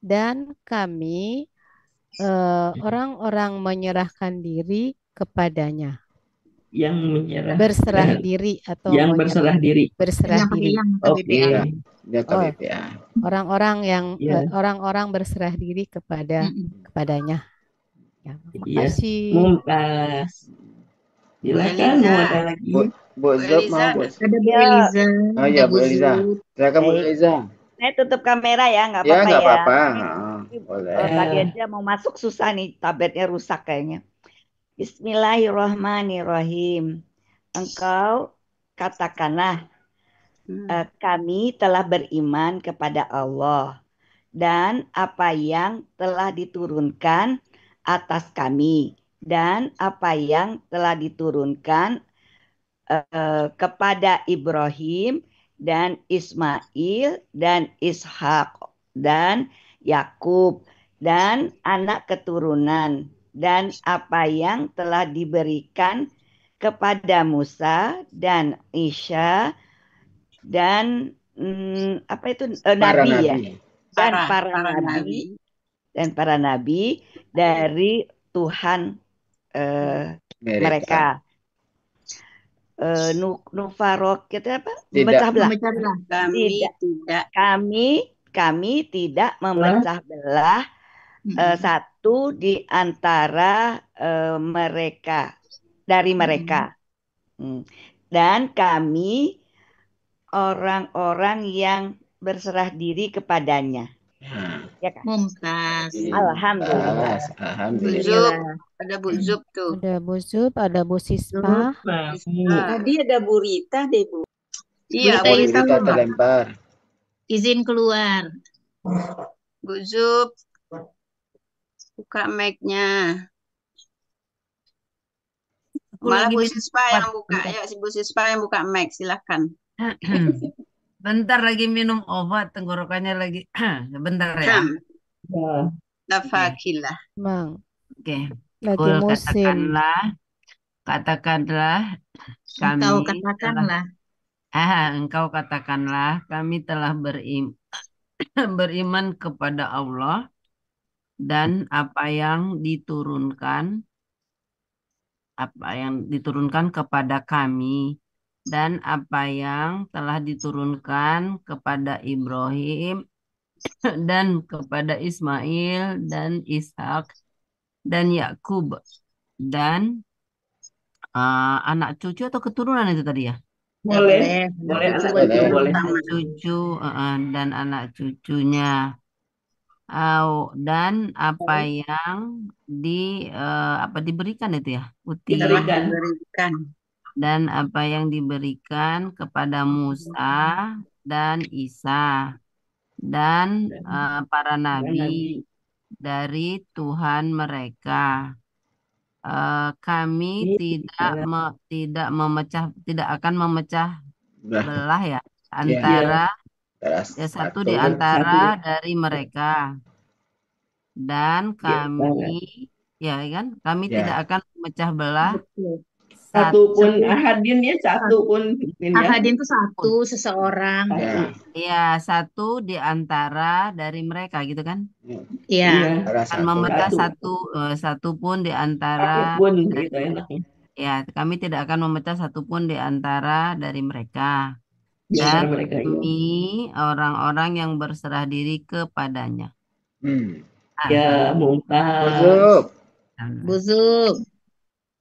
dan kami orang-orang menyerahkan diri kepadanya. Yang menyerah berserah diri atau yang berserah diri. Oke. Orang-orang yang orang-orang berserah diri kepadanya. Ya, makasih. Mumtaz. Silakan mau ada lagi. Bu Zub mau. Ada Bu Eliza. Oh ya Bu Eliza. Silakan Bu Eliza. Saya tutup kamera ya, nggak Ya apa-apa nggak ya. apa-apa. Boleh. Tadi aja mau masuk susah nih, tabletnya rusak kayaknya. Bismillahirrahmanirrahim. Engkau katakanlah, kami telah beriman kepada Allah dan apa yang telah diturunkan atas kami dan apa yang telah diturunkan kepada Ibrahim dan Ismail dan Ishak dan Yakub dan anak keturunan dan apa yang telah diberikan kepada Musa dan Isa dan apa itu Para nabi ya, nabi. dan Para para nabi. nabi dan para nabi dari Tuhan mereka. Nufarok itu apa? Memecah belah. Kami tidak memecah belah satu di antara mereka, dari mereka. Dan kami orang-orang yang berserah diri kepadanya. Ya kan? Mumtaz. Alhamdulillah. Zub. Ada Bu Zub tuh. Ada Bu Zub, ada Bu Sispa. Tadi ada Bu Rita deh, Bu. Iya, Bu Rita terlempar. Izin keluar. Bu Zub. Buka mic-nya. Malah Bu Sispa yang buka. Ya, si Bu Sispa yang buka mic. Silahkan. Bentar lagi minum obat, tenggorokannya lagi. Sebentar ya. Tafakilah. Bang. Oke. Lagi musim. Katakanlah kami engkau katakanlah kami telah beriman kepada Allah dan apa yang diturunkan kepada kami dan apa yang telah diturunkan kepada Ibrahim dan kepada Ismail dan Ishak dan Yakub dan anak cucu atau keturunan itu tadi ya? Boleh Anak cucu dan anak cucunya. Dan apa yang diberikan itu ya? Diberikan. Dan apa yang diberikan kepada Musa dan Isa dan para nabi dari Tuhan mereka. Kami tidak akan memecah belah ya antara satu di antara dari mereka, dan kami kami tidak akan memecah belah satu pun ahadin ya, satu pun ahadin itu satu seseorang. Ya, satu di antara dari mereka gitu kan? Iya. Akan memecah satu pun di antara. Ya, kami tidak akan memecah satu pun di antara dari mereka. Dan kami orang-orang yang berserah diri kepadanya. Ya, Mumtaz. Buzub.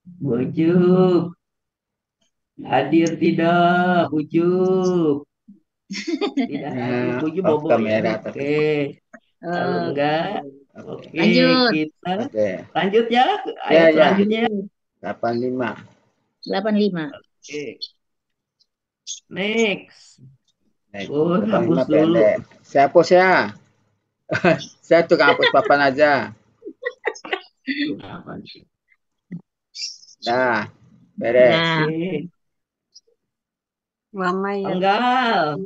Bujub. Hadir tidak, Bujub? Tidak hadir, Bujub bobo ya. Oke. Kalau enggak, oke. Lanjut. Kita lanjut ya. Ayat selanjutnya. 85. Oke. Next. Hapus dulu. Saya hapus ya. Saya tukang hapus papan aja. Nah, beres. Penggal.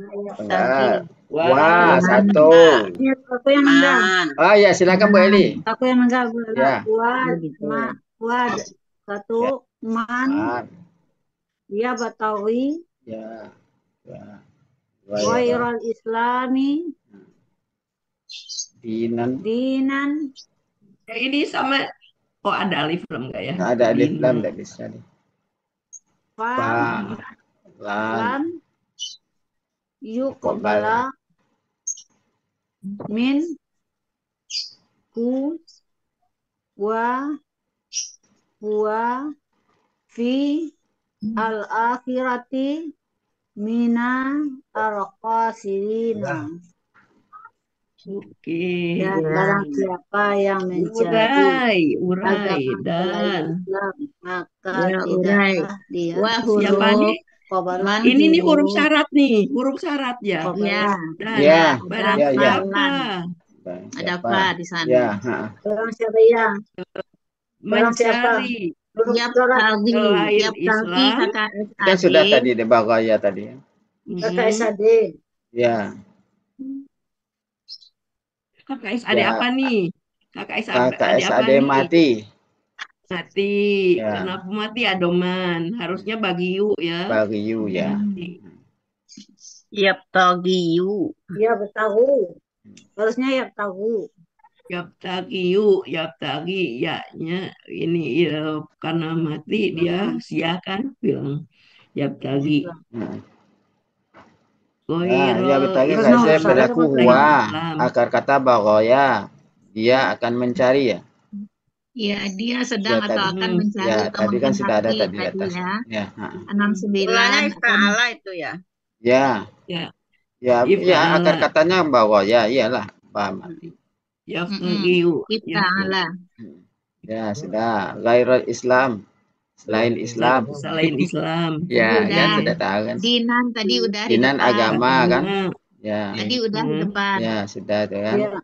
Wah, satu. Ya, silakan Bu Eli. Aku yang enggak. Ya. Wad. Satu. Man. Ya, Batawi. Ya. Wairul Islami. Dinan. Ini sama. Oh, ada alif lam enggak ya? Ada alif lam enggak bisa nih. Lan. Yuqbala. Min. Ku. Wa. Huwa. Fi. Al-akhirati. Mina. Al-qasirina. Oke. Dan barang siapa yang mencari urai dan maka tidaklah dia siapa nih? Ini nih huruf syarat nih, huruf syarat ya. Barang siapa? Ada apa di sana? Ya. Barang siapa yang mencari selain Islam. Kan sudah tadi di bawah ya tadi. KKSAD. Ya. KKSAD apa nih? KKSAD mati. Ya. Kenapa mati adoman? Harusnya bagiu ya. Bagiu ya. Yabtagiyu. Ya bertahu. Harusnya ya tahu. Yabtagiyu, yabtagi, ya-nya ini karena mati dia siakan bilang yabtagi. Ya bertagi saya berlaku huwa. Akar kata bagoya. Dia akan mencari ya. Ya, dia sedang Ya, atau akan mencari ya, atau tadi kan sudah ada menghendaki tadi di atas. ya. Ya. 69 Mulanya akan ista'ala itu ya. Ya. Ya. Ya, akar katanya bahwa ya, iyalah, paham arti. Yaftagiyu. Ista'ala. Ya, sudah. Ghairul Islam. Selain Islam. Selain Islam. Ya, Udah. kan sudah tahu kan. Dinan tadi udah di Dinan depan. agama kan. Ya. Tadi udah di depan. Ya, sudah tuh kan. Ya.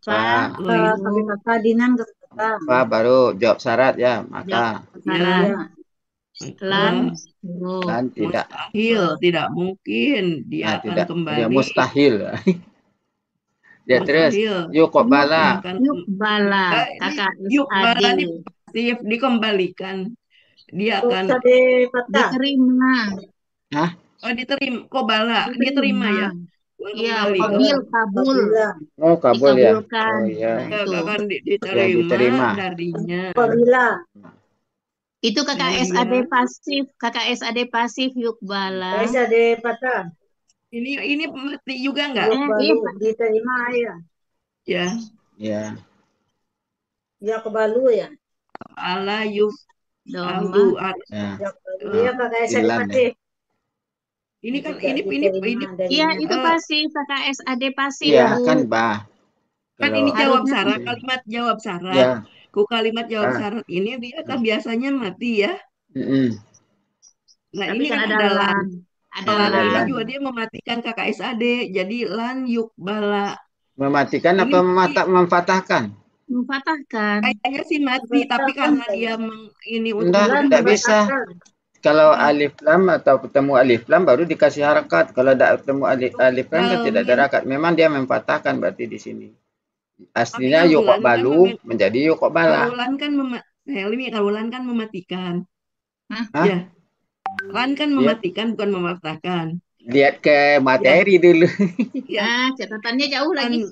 Fa. Kata Dinan kata. Fa baru jawab syarat ya, maka. Syarat. Lan tidak. Mustahil, tidak mungkin dia akan kembali. Dia mustahil. Ya terus yukbala. Yukbala. Kakak yukbala ini pasif dikembalikan. Dia akan diterima. Hah? Oh, diterima. Kobala, diterima ya. Iya, kabul. Oh, kabul ya. Oh iya. Akan diterima darinya. Itu KKSAD pasif, KKSAD pasif yukbala. KKSAD patah. Ini mati juga enggak? Diterima ya. Ya. Ya. Ya kebalu ya. Ala yuf. Doma. Iya KKSAD pasif. Ini kan ini. Iya, itu pasif, KKSAD pasif. Iya, kan bah. Kan ini jawab syarat, kalimat jawab syarat. Ya. Kalimat jawab syarat ini dia kan biasanya mati ya. Nah, tapi ini kan ada lan. Ada lan. Ini lan. juga dia mematikan KKSAD. Jadi lan yukbala. Mematikan apa memfatahkan? Memfatahkan. Kayaknya sih mati, tapi karena dia ini untuk tidak bisa. Kalau alif lam atau ketemu alif lam baru dikasih harakat. Kalau tidak ketemu alif lam tidak ada harakat. Memang dia memfatahkan berarti di sini. Aslinya yuqbalu menjadi yuqbala. Kalau lan kan mematikan. Ya. Lan kan mematikan bukan mematahkan. Lihat ke materi dulu. Ya, catatannya jauh lagi.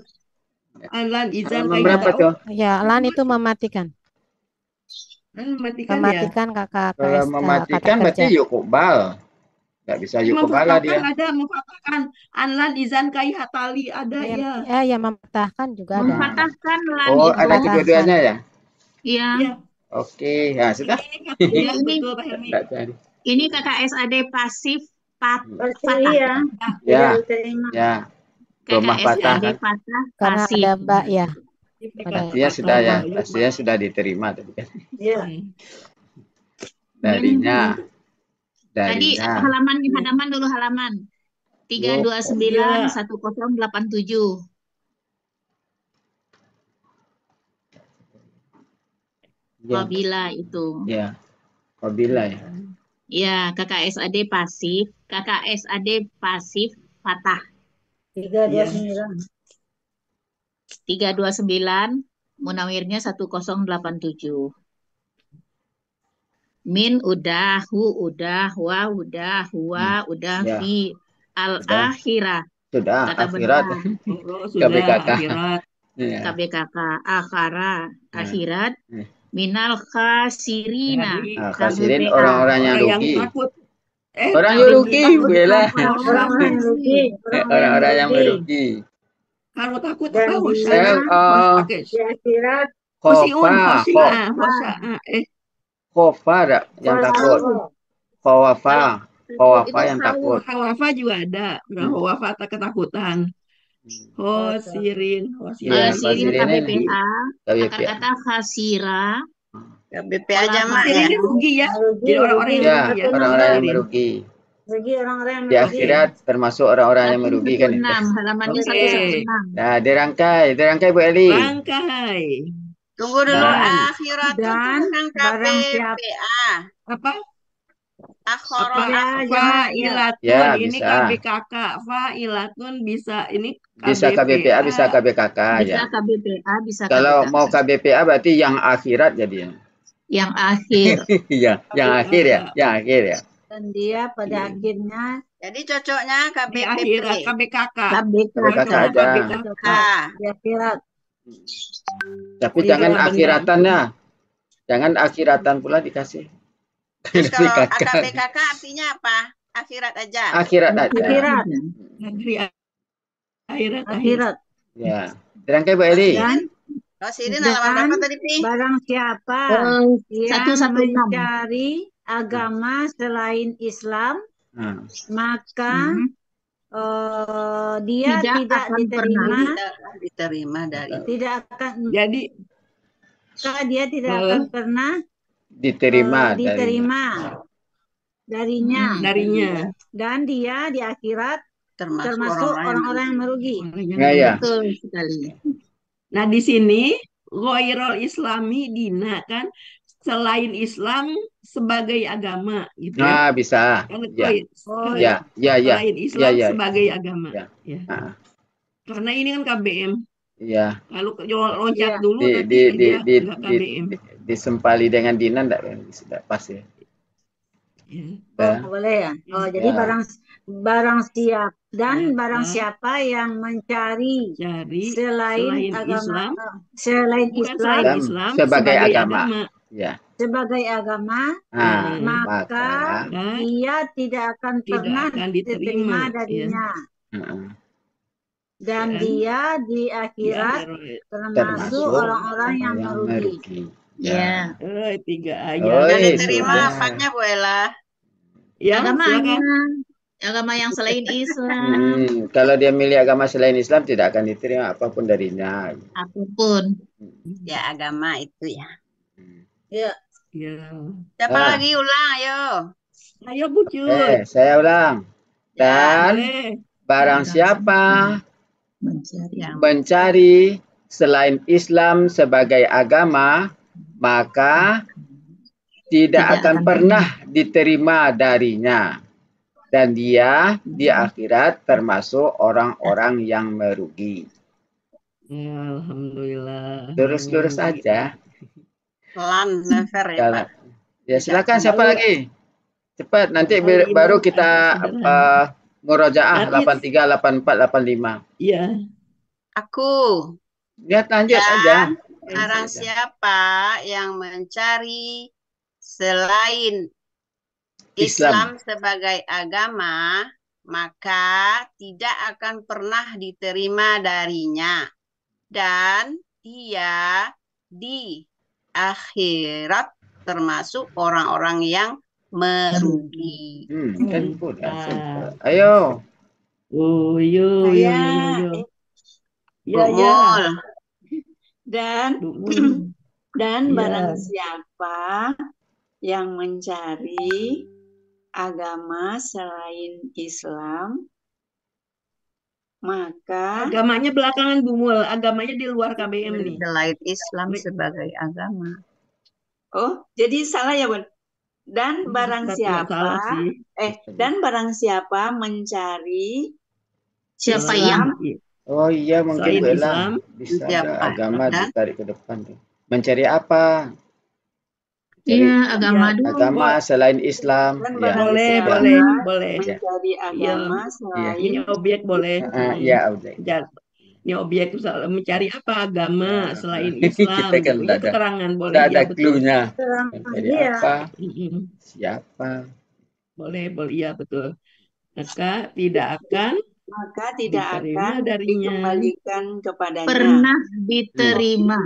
Lan izan berapa tuh? Ya, lan itu mematikan. Mematikan kakak. Kalau mematikan berarti yuqbal. Nggak bisa yuqbala dia. Ada memfatahkan. Anlan izan kai hatali ada ya. Ya, mematahkan juga ada. Mematahkan lan. Oh, ada kedua-duanya ya? Iya. Oke, ya sudah. Ini KKSAD pasif patah. Ya. Rumah patah kan? Karena ada mbak ya. Pastinya sudah ya, pastinya sudah diterima tadi kan. Iya. Darinya. Tadi halaman dulu halaman. 329 1087. Qabila itu. Ya. Qabila ya. Ya, KKSAD pasif, KKSAD pasif patah. 329. 329 munawirnya 1087. Min udah, hu udah, wa udah, huwa udah, fi al-akhirah. Sudah, kata akhirat. KBKK. KBKK, akhirat. Minal khasirina. Khasirin orang-orang yang rugi. Orang yang rugi, bela. Orang-orang yang merugi. Kalau takut apa Khofa yang takut. Khawafa yang takut. Khawafa juga ada. Khawafa ketakutan. Khasirin KBPA. Kata khasira. KBPA jamaah ya. Rugi ya. Jadi orang-orang yang merugi. Di akhirat termasuk orang-orang yang merugi kan. Halamannya 116. Nah, dirangkai Bu Eli. Rangkai. Tunggu dulu, akhirat itu KBPA. Apa? Fa'ilatun. Ya, ini bisa. KBKK. Fa'ilatun bisa ini bisa KBPA, bisa KBKK bisa ya. KBPA, bisa Kalau KBKK. mau KBPA berarti yang akhirat jadinya. Yang akhir. Iya, yang akhir ya, yang akhir ya. Dan dia pada akhirnya Jadi cocoknya Di KBPP. akhirat KBKK. KBKK aja. di akhirat. Tapi Di jangan benar-benar. akhiratannya. Jangan akhiratan pula dikasih. Terus kalau KBKK. KBKK artinya apa? Akhirat aja. Akhirat aja. Akhirat. Negeri akhirat. Akhirat. Ya. Dirangkai Bu Eli. Dan Kalau Sirin halaman berapa tadi, Pi? barang siapa yang 116. mencari agama selain Islam, maka dia tidak akan diterima, Diterima dari. tidak akan, Jadi maka dia tidak akan pernah Diterima darinya. Dan dia di akhirat termasuk orang-orang yang merugi. Ya. Betul sekali. Nah, di sini ghairul islami dina kan selain Islam sebagai agama gitu Nah, bisa. Kan Ya. Selain Islam Ya. sebagai agama. Ya. Ya. Karena ini kan KBM. Ya. Kalau loncat dulu nanti dia nggak KBM. Disempali dengan dina enggak pas ya. Boleh ya. Jadi barang siapa yang mencari selain agama Islam sebagai agama. Ya. Sebagai agama, maka dia tidak akan pernah diterima darinya. Dan dia di akhirat termasuk orang-orang yang merugi. Ya. 3 ayat. Dan diterima apanya, Bu Ella? Ya, agama yang selain Islam. Kalau dia milih agama selain Islam tidak akan diterima apapun darinya. Apapun. Ya, agama itu ya. Ya. Siapa lagi ulang, ayo. Ayo Bu Cut. Saya ulang. Dan barang siapa mencari selain Islam sebagai agama, maka tidak akan pernah diterima darinya. Dan dia di akhirat termasuk orang-orang yang merugi. Alhamdulillah. Lurus-lurus aja. Pelan, never ya, Pak. Ya, silakan siapa lagi? Cepat, nanti baru kita murojaah 83, 84, 85. Iya. Aku. Lihat lanjut aja. Barang siapa yang mencari selain Islam sebagai agama, maka tidak akan pernah diterima darinya. Dan dia di akhirat termasuk orang-orang yang merugi. Ayo. Dan barang siapa yang mencari agama selain Islam, maka agamanya belakangan Bumul, agamanya di luar KBM nih. Selain Islam sebagai agama. Oh, jadi salah ya, Bun. Dan barang siapa mencari siapa yang Oh iya, mungkin Bu Ella bisa ada agama ditarik ke depan. Mencari apa? Iya, agama dulu. Agama selain Islam. Boleh. Mencari agama selain ini objek boleh. Iya, objek. Ini objek mencari apa agama selain Islam. Itu keterangan boleh. Ada clue-nya. Mencari apa? Siapa? Boleh, iya betul. Maka tidak akan dikembalikan kepadanya. Pernah diterima.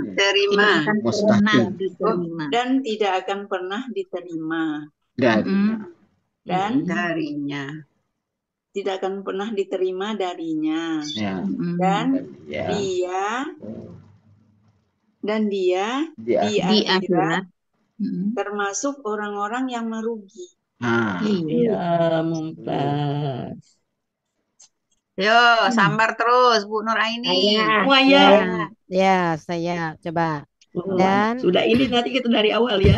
Dan tidak akan pernah diterima. Darinya. Tidak akan pernah diterima darinya. Dan dia di akhirat termasuk orang-orang yang merugi. Iya, Mumtaz. Yo, sambar terus Bu Nuraini. Ya, saya coba. Dan sudah ini nanti kita dari awal ya.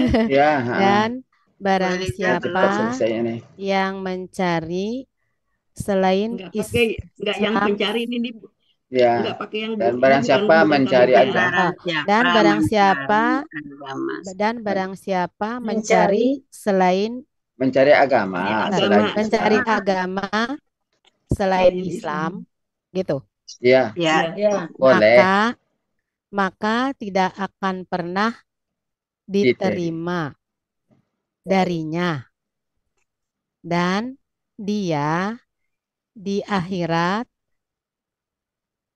Dan barang siapa yang mencari selain enggak yang mencari ini enggak pakai yang dan barang siapa mencari agama. Dan barang siapa mencari selain Mencari agama selain mencari Islam. agama selain Islam, gitu. Ya, Ya. boleh. Maka tidak akan pernah diterima darinya. Dan dia di akhirat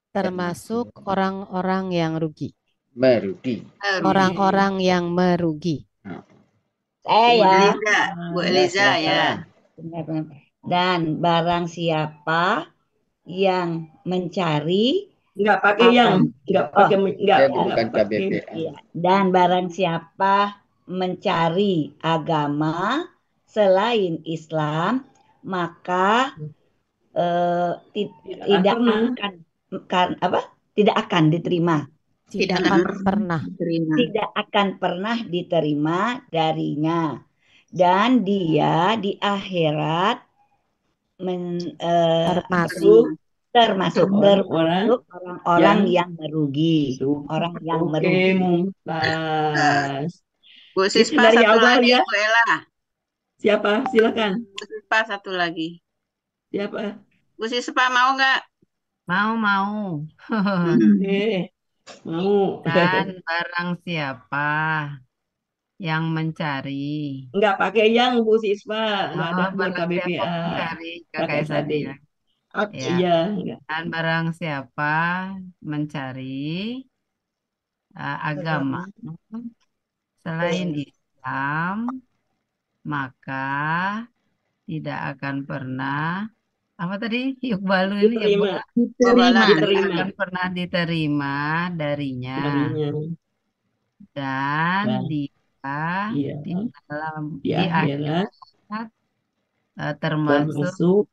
termasuk orang-orang yang rugi. Merugi. Orang-orang yang merugi. Ya. Bu Eliza ya. Benar-benar. Dan barang siapa yang mencari Nggak pakai yang, nggak pakai, bukan KBP. Iya. Dan barang siapa mencari agama selain Islam, maka tidak akan diterima. Tidak akan pernah diterima. Tidak akan pernah diterima darinya. Dan dia di akhirat termasuk orang-orang yang merugi. Orang yang merugi. Mumtaz. Bu Sispa Dari satu awal lagi, ya. Bu Ella. Siapa? Silakan. Bu Sispa satu lagi. Siapa? Bu Sispa mau nggak? Mau. Mau. Dan barang siapa yang mencari. Enggak pakai yang, Bu Sispa. Enggak ada buat Barang siapa KBPA. mencari Pakai kakak tadi ya. Iya. Dan barang siapa mencari agama selain Islam, maka tidak akan pernah apa tadi Yukbalu ini Diterima. akan pernah diterima darinya. Dan dia di dalam di akhirat termasuk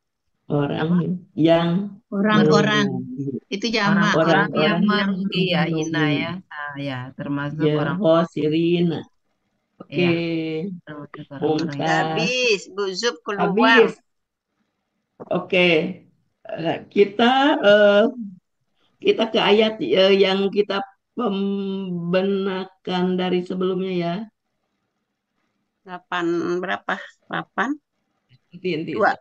orang-orang itu jamak. Orang-orang yang merugi ya, Ina ya. Ya, termasuk orang Sirina. Oke. Habis, Bu Zub keluar. Habis. Oke. Kita ke ayat yang kita pembenakan dari sebelumnya ya. 8 berapa? 8? Dua.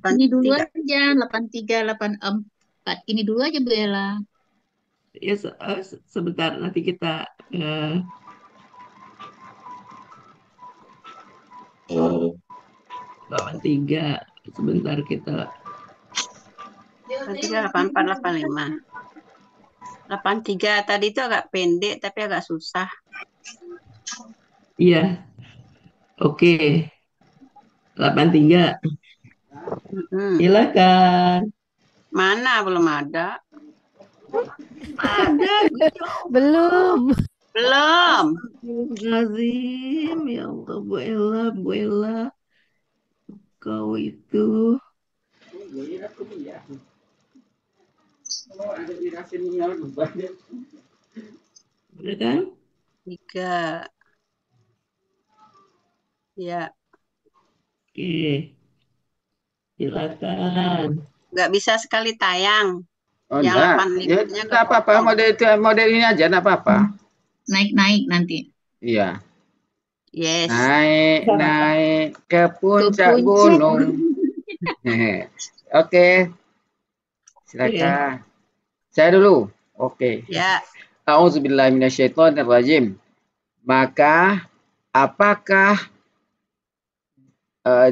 Ini dulu aja, 83, 84. Ini dulu aja, Bu Ella. Ya, sebentar nanti kita 83. Sebentar kita 83, 84, 85. 83 tadi itu agak pendek tapi agak susah. Iya. Oke. 83. Silakan. Mana belum ada? Ada. Belum. Nazim, ya Allah, Bu Ella. Kau itu. Udah kan? 3. Ya. Oke. Silakan. Nggak bisa sekali tayang. Oh, yang 85-nya nggak apa-apa, model ini aja nggak apa-apa. Naik nanti. Iya. Yes. Naik ke puncak gunung. Oke. Silakan. Saya dulu. Oke. Ya. A'udzubillahi minasyaitonirrajim. Maka apakah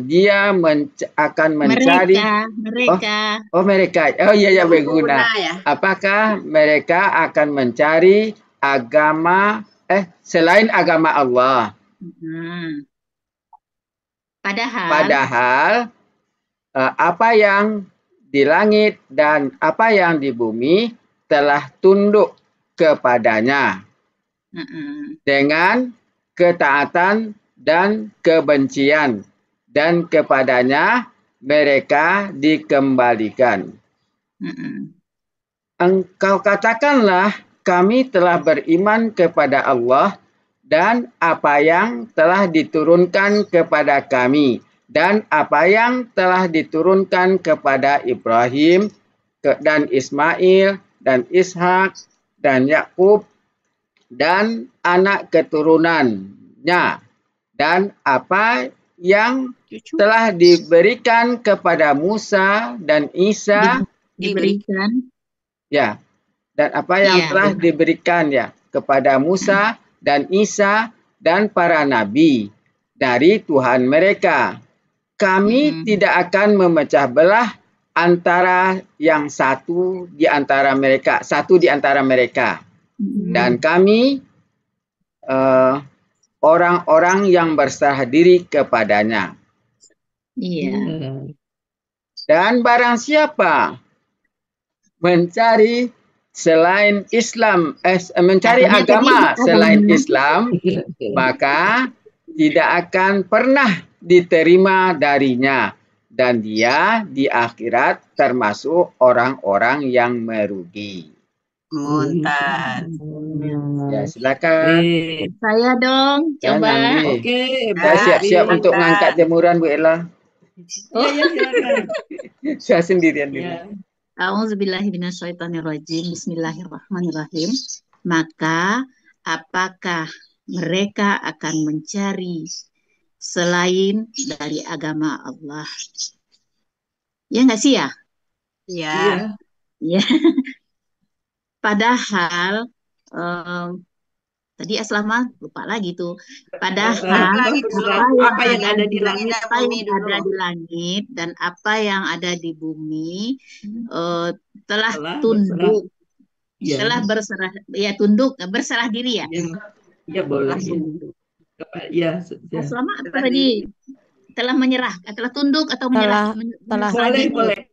dia akan mencari mereka. Mereka. Oh iya berguna. Apakah mereka akan mencari agama selain agama Allah? Padahal apa yang di langit dan apa yang di bumi telah tunduk kepadanya dengan ketaatan dan kebencian. Dan kepadanya mereka dikembalikan. Engkau katakanlah, kami telah beriman kepada Allah dan apa yang telah diturunkan kepada kami dan apa yang telah diturunkan kepada Ibrahim dan Ismail dan Ishak dan Yakub dan anak keturunannya dan apa yang telah diberikan kepada Musa dan Isa diberikan ya, dan apa yang telah diberikan ya kepada Musa dan Isa dan para nabi dari Tuhan mereka. Kami tidak akan memecah belah antara yang satu di antara mereka, dan kami orang-orang yang berserah diri kepadanya. Iya. Dan barang siapa mencari selain Islam, mencari agama selain Islam, maka tidak akan pernah diterima darinya, dan dia di akhirat termasuk orang-orang yang merugi. Mantap. Ya, silakan. Saya dong, coba. Oke, Saya siap-siap untuk ngangkat jemuran, Bu Ella. Ya, silakan. Saya sendirian dulu. A'udzubillahiminasyaitonirrajim. Bismillahirrahmanirrahim. Maka apakah mereka akan mencari selain dari agama Allah? Ya nggak sih ya? Iya. Ya. Padahal tadi Aslama lupa lagi tuh. Padahal apa yang ada di langit, dan apa yang ada di bumi telah tunduk, telah berserah, ya tunduk, berserah diri ya. Ya boleh. Ya. Aslama apa tadi? Telah menyerah, telah tunduk atau menyerah? Boleh.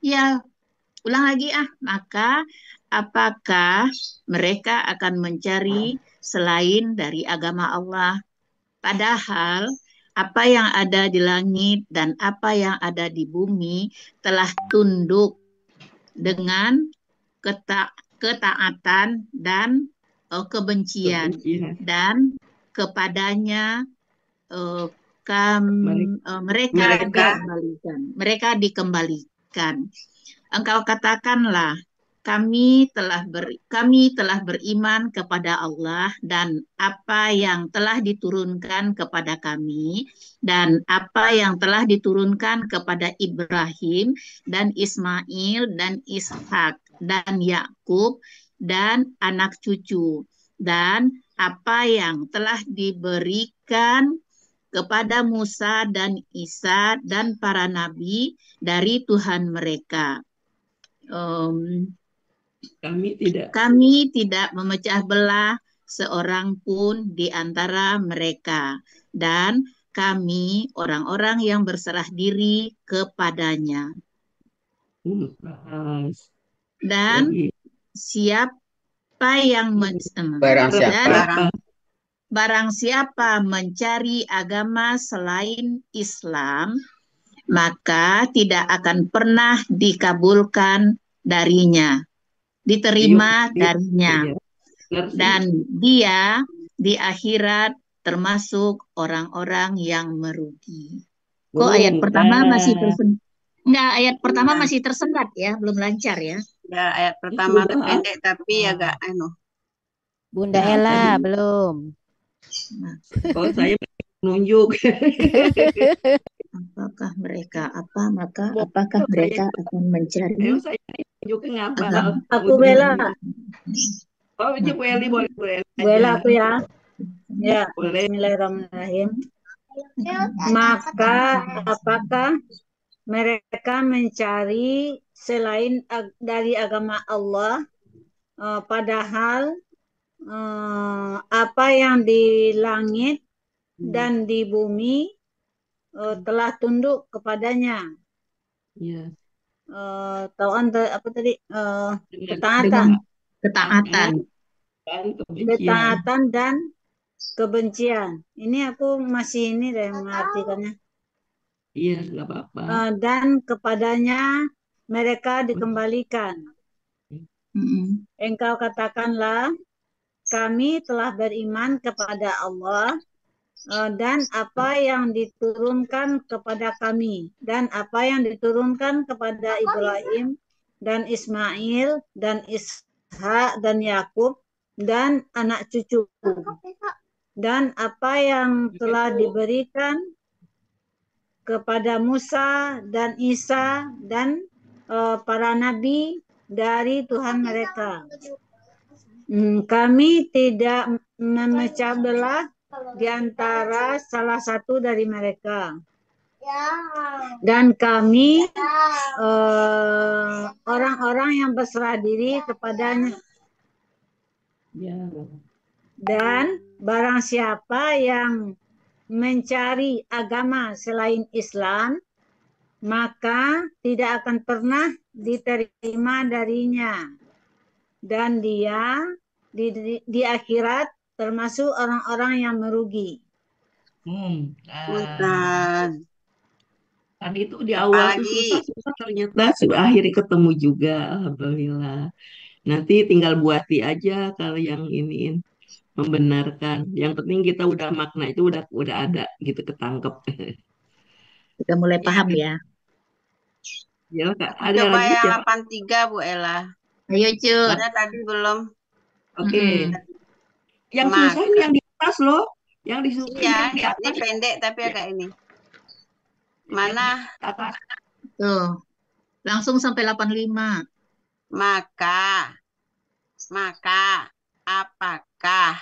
Ya, ulang lagi Maka apakah mereka akan mencari selain dari agama Allah? Padahal apa yang ada di langit dan apa yang ada di bumi telah tunduk dengan ketaatan dan kebencian, dan kepadanya mereka dikembalikan. Engkau katakanlah, kami telah beriman kepada Allah dan apa yang telah diturunkan kepada kami, dan apa yang telah diturunkan kepada Ibrahim dan Ismail dan Ishak dan Yakub dan anak cucu, dan apa yang telah diberikan kepada Musa dan Isa dan para nabi dari Tuhan mereka. Kami tidak memecah belah seorang pun di antara mereka, dan kami orang-orang yang berserah diri kepadanya. Dan siapa yang barang siapa mencari agama selain Islam, maka tidak akan pernah dikabulkan darinya, diterima darinya, dan dia di akhirat termasuk orang-orang yang merugi. Kok ayat pertama masih tersendat? Enggak, ayat pertama masih tersendat ya, belum lancar ya. Ya, ayat pertama tuh pendek tapi agak Bunda Ella belum. Kalau saya menunjuk. Apakah mereka akan mencari? Aku Bella. Oh, Bu Eli boleh. Bella aku ya. Ya, bismillahirrahmanirrahim. Maka apakah mereka mencari selain dari agama Allah, padahal apa yang di langit dan di bumi telah tunduk kepadanya. Iya. Apa tadi? Ketaatan dan kebencian. Ini aku masih ini deh mengartikannya. Iya, nggak apa-apa. Dan kepadanya mereka dikembalikan. Engkau katakanlah, kami telah beriman kepada Allah dan apa yang diturunkan kepada kami, dan apa yang diturunkan kepada Ibrahim dan Ismail dan Ishak dan Yakub dan anak cucu, dan apa yang telah diberikan kepada Musa dan Isa dan para nabi dari Tuhan mereka. Kami tidak memecah belah di antara salah satu dari mereka. Dan kami orang-orang yang berserah diri kepadanya. Dan barang siapa yang mencari agama selain Islam, maka tidak akan pernah diterima darinya. Dan dia di akhirat termasuk orang-orang yang merugi. Tadi itu di awal tuh susah, ternyata sudah akhirnya ketemu juga, alhamdulillah. Nanti tinggal buati aja kalau yang iniin membenarkan. Yang penting kita udah makna itu udah ada gitu, ketangkep. Kita mulai paham ya. Ya, Kak. Ada coba lagi yang 83 Bu Ella. Ayo Cuk. Karena tadi belum. Oke. Yang susah ini yang di atas loh. Yang di iya, di atas. Ini pendek tapi agak ini. Mana? Tuh. Langsung sampai 85. Maka apakah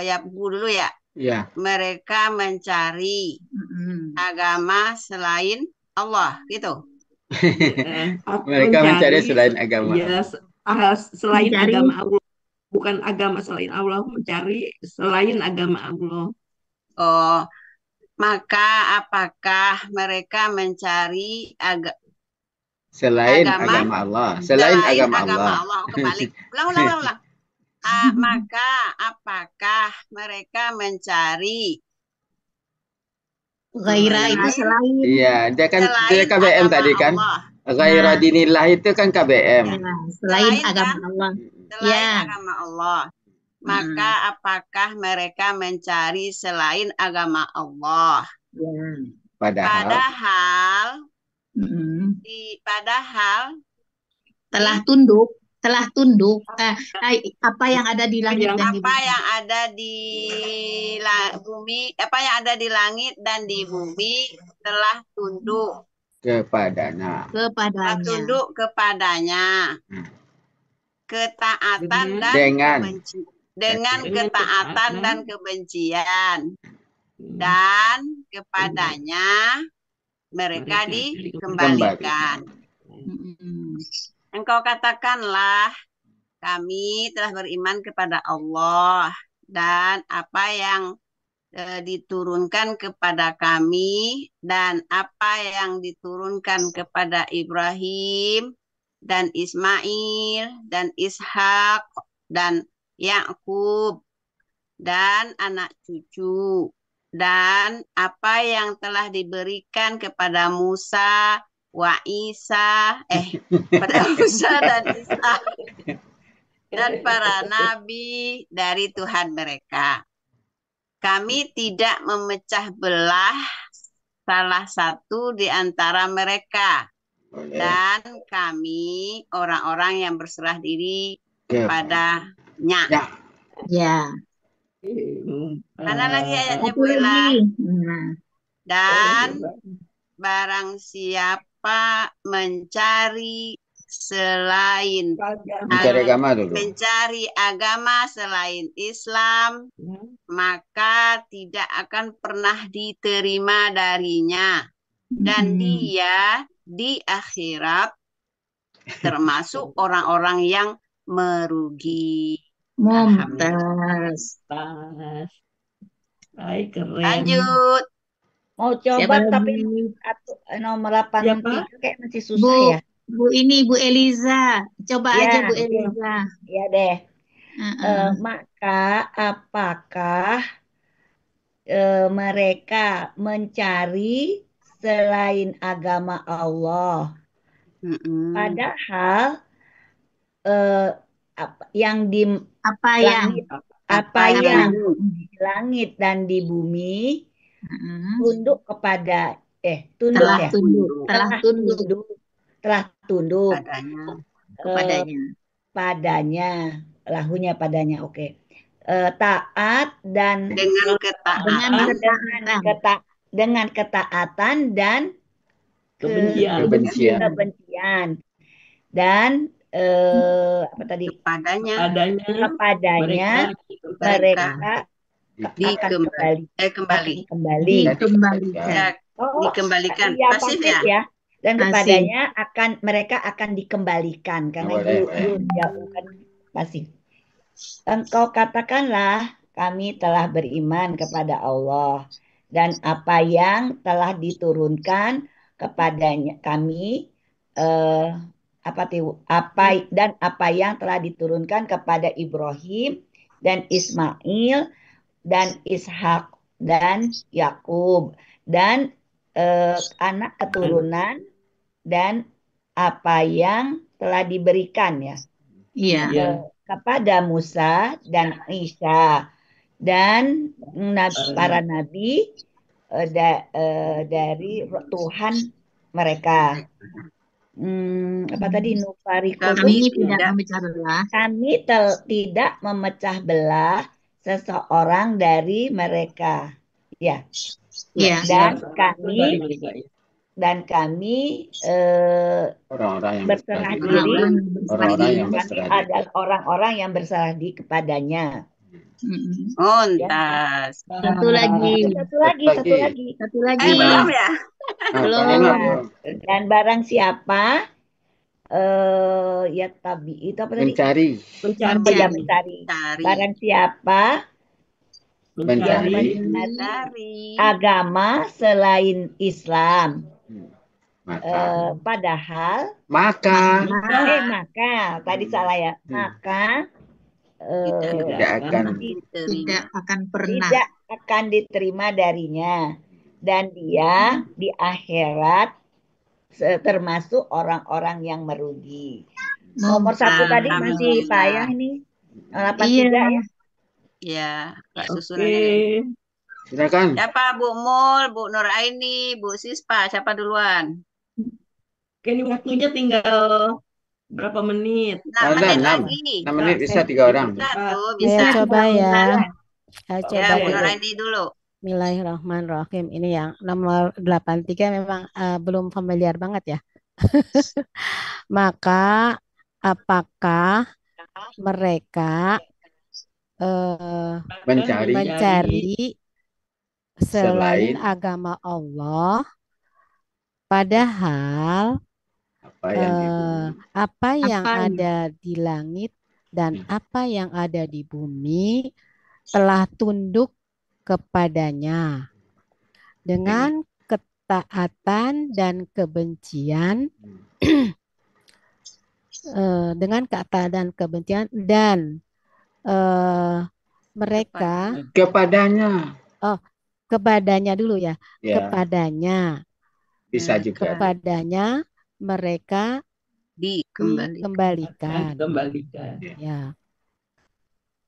ya Bu dulu ya? Ya. Mereka mencari agama selain Allah gitu. Mereka mencari selain agama. Ya, selain agama Allah. Bukan agama selain Allah, mencari selain agama Allah. Oh, maka apakah mereka mencari selain agama Allah? Selain agama Allah. Kembali. Ulang. Maka apakah mereka mencari ghaira itu selain? Iya, dia kan KBM tadi kan. Ghaira dinillah itu kan KBM. Selain agama Allah. Selain agama Allah. Maka apakah mereka mencari selain agama Allah? Padahal telah tunduk apa yang ada di langit dan di bumi. Apa yang ada di bumi, apa yang ada di langit dan di bumi telah tunduk kepadanya. Tunduk kepadanya. Ketaatan dan kebencian. Dengan ketaatan dan kebencian. Dan kepadanya mereka dikembalikan. Engkau katakanlah, kami telah beriman kepada Allah dan apa yang diturunkan kepada kami dan apa yang diturunkan kepada Ibrahim dan Ismail dan Ishak dan Yakub dan anak cucu dan apa yang telah diberikan kepada Musa pada Musa dan Isa dan para nabi dari Tuhan mereka. Kami tidak memecah belah salah satu di antara mereka. Dan kami orang-orang yang berserah diri kepadanya. Ya. Mana lagi ayatnya Bu Ella? Dan barang siapa mencari selain mencari agama selain Islam, maka tidak akan pernah diterima darinya. Dan dia di akhirat termasuk orang-orang yang merugi. Mumtaz. Baik, keren. Lanjut. Mau coba tapi nomor 83 kayak masih susah ya. Bu Eliza. Coba aja Bu Eliza. Iya deh. Maka apakah mereka mencari selain agama Allah? Padahal yang di langit dan di bumi tunduk kepada telah tunduk padanya lahunya padanya. Oke. taat dan dengan ketaatan, dengan ketaatan dan kebencian dan apa tadi kepadanya mereka akan dikembalikan ya pasif pasif ya. Dan kepadanya mereka akan dikembalikan karena kan pasif. Engkau katakanlah kami telah beriman kepada Allah dan apa yang telah diturunkan kepadanya kami apa yang telah diturunkan kepada Ibrahim dan Ismail dan Ishak dan Yakub dan anak keturunan dan apa yang telah diberikan kepada Musa dan Isa dan para nabi dari Tuhan mereka. Apa tadi kami tidak memecah belah. Kami tidak memecah belah seseorang dari mereka. Dan kami berserah diri. Kami adalah orang-orang yang berserah diri kepadanya. Satu lagi. Belum ya? Belum. Dan barang siapa itu apa tadi? Mencari. Barang siapa mencari agama selain Islam. Padahal maka tadi salah ya. Maka tidak akan diterima darinya dan dia di akhirat termasuk orang-orang yang merugi. Nomor 1 tadi masih payah nih. 83 ya. Ya, Kak susunannya. Silakan. Siapa Bu Mul, Bu Nur Aini, Bu Sispa, siapa duluan? Oke, ini waktunya tinggal berapa menit? 6 menit lagi. 6 menit bisa 3 orang. Bisa. Coba ya. Coba Bu Nur Aini dulu. Bismillahirrahmanirrahim. Ini yang nomor 83 memang belum familiar banget ya. Maka apakah mereka mencari selain agama Allah, padahal apa yang ada di langit dan apa yang ada di bumi telah tunduk kepadanya dengan ketaatan dan kebencian dan mereka kepadanya dulu ya. Kepadanya bisa juga kepadanya mereka dikembalikan. Ya.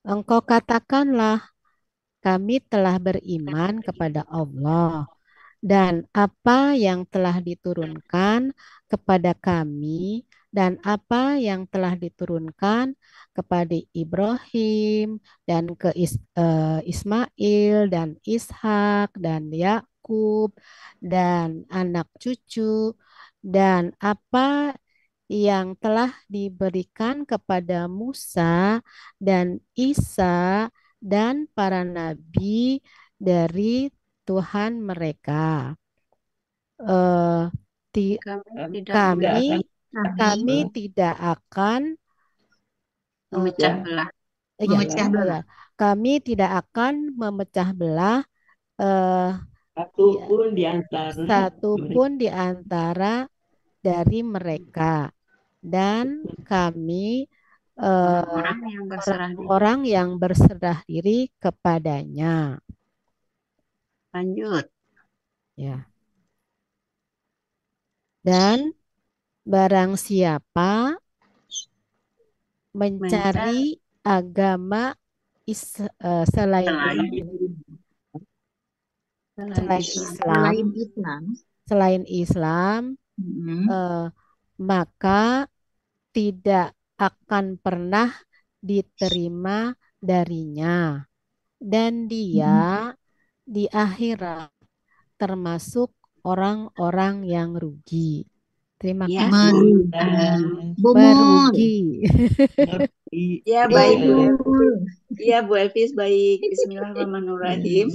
Engkau katakanlah kami telah beriman kepada Allah dan apa yang telah diturunkan kepada kami dan apa yang telah diturunkan kepada Ibrahim dan ke Ismail dan Ishak dan Yakub dan anak cucu dan apa yang telah diberikan kepada Musa dan Isa dan para nabi dari Tuhan mereka. Kami tidak akan memecah belah. Kami tidak akan memecah belah satupun di antara dari mereka, dan kami orang yang berserah diri kepadanya. Lanjut. Ya. Dan barang siapa mencari agama selain Islam, maka tidak akan pernah diterima darinya, dan dia di akhirat termasuk orang-orang yang rugi. Terima Ya, kasih. Berugi. Ya, baik Bu Elvis. Ya, Bu Elvis, baik. Bismillahirrahmanirrahim.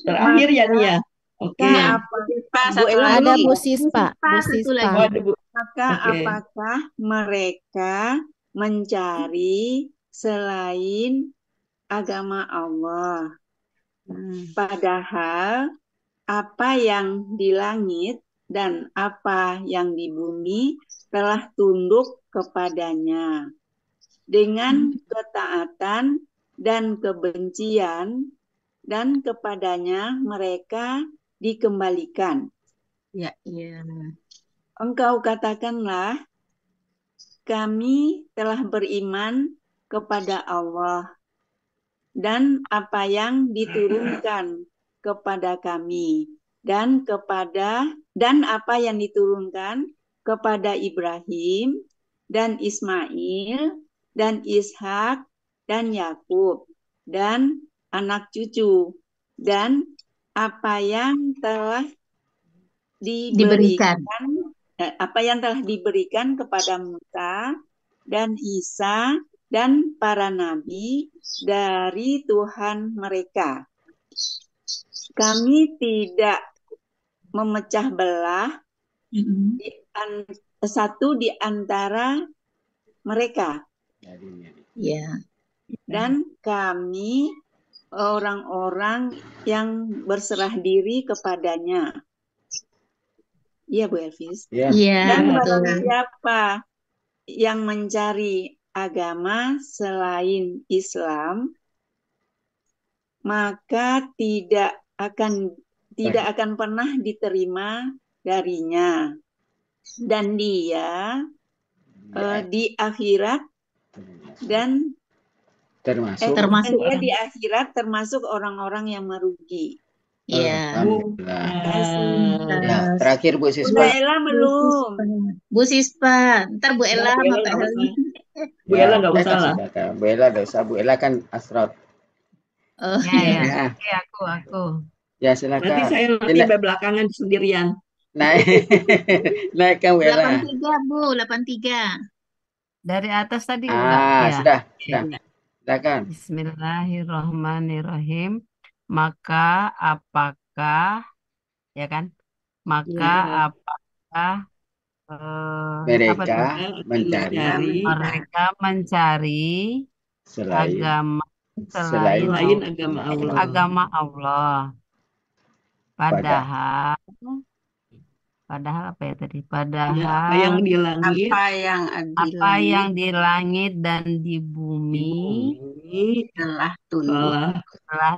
Terakhir ya nih ya. Oke. Ada Bu Sispa. Bu Sispa. Maka apakah mereka mencari selain agama Allah? Padahal apa yang di langit dan apa yang di bumi telah tunduk kepadanya. Dengan ketaatan dan kebencian, dan kepadanya mereka dikembalikan. Ya, ya. Engkau katakanlah, kami telah beriman kepada Allah dan apa yang diturunkan kepada kami dan apa yang diturunkan kepada Ibrahim dan Ismail dan Ishak dan Yakub dan anak cucu, dan apa yang telah diberikan kepada Musa dan Isa dan para nabi dari Tuhan mereka. Kami tidak memecah belah satu di antara mereka. Ya. Dan kami orang-orang yang berserah diri kepadanya. Iya, Bu Elvis. Iya. Dan barang siapa yang mencari agama selain Islam, maka tidak akan pernah diterima darinya. Dan dia di akhirat dan termasuk dia di akhirat termasuk orang-orang yang merugi. Iya. Nah, terakhir Bu Sispa. Bu Ella belum. Bu Sispa, ntar Bu Ella sama Pak Helmi. Bu Ella nggak usah lah. Bu Ella nggak usah. Bu Ella kan astronot. Oh ya. Oke, aku. Ya silakan. Nanti saya nanti belakangan sendirian. Naikkan Bu Ella. 83 Bu, 83. Dari atas tadi udah. Sudah. Silakan. Bismillahirrahmanirrahim. Maka apakah, ya kan? Maka apakah mereka mencari agama selain agama Allah. Padahal apa ya tadi? Padahal apa yang di langit, apa yang di langit dan di bumi telah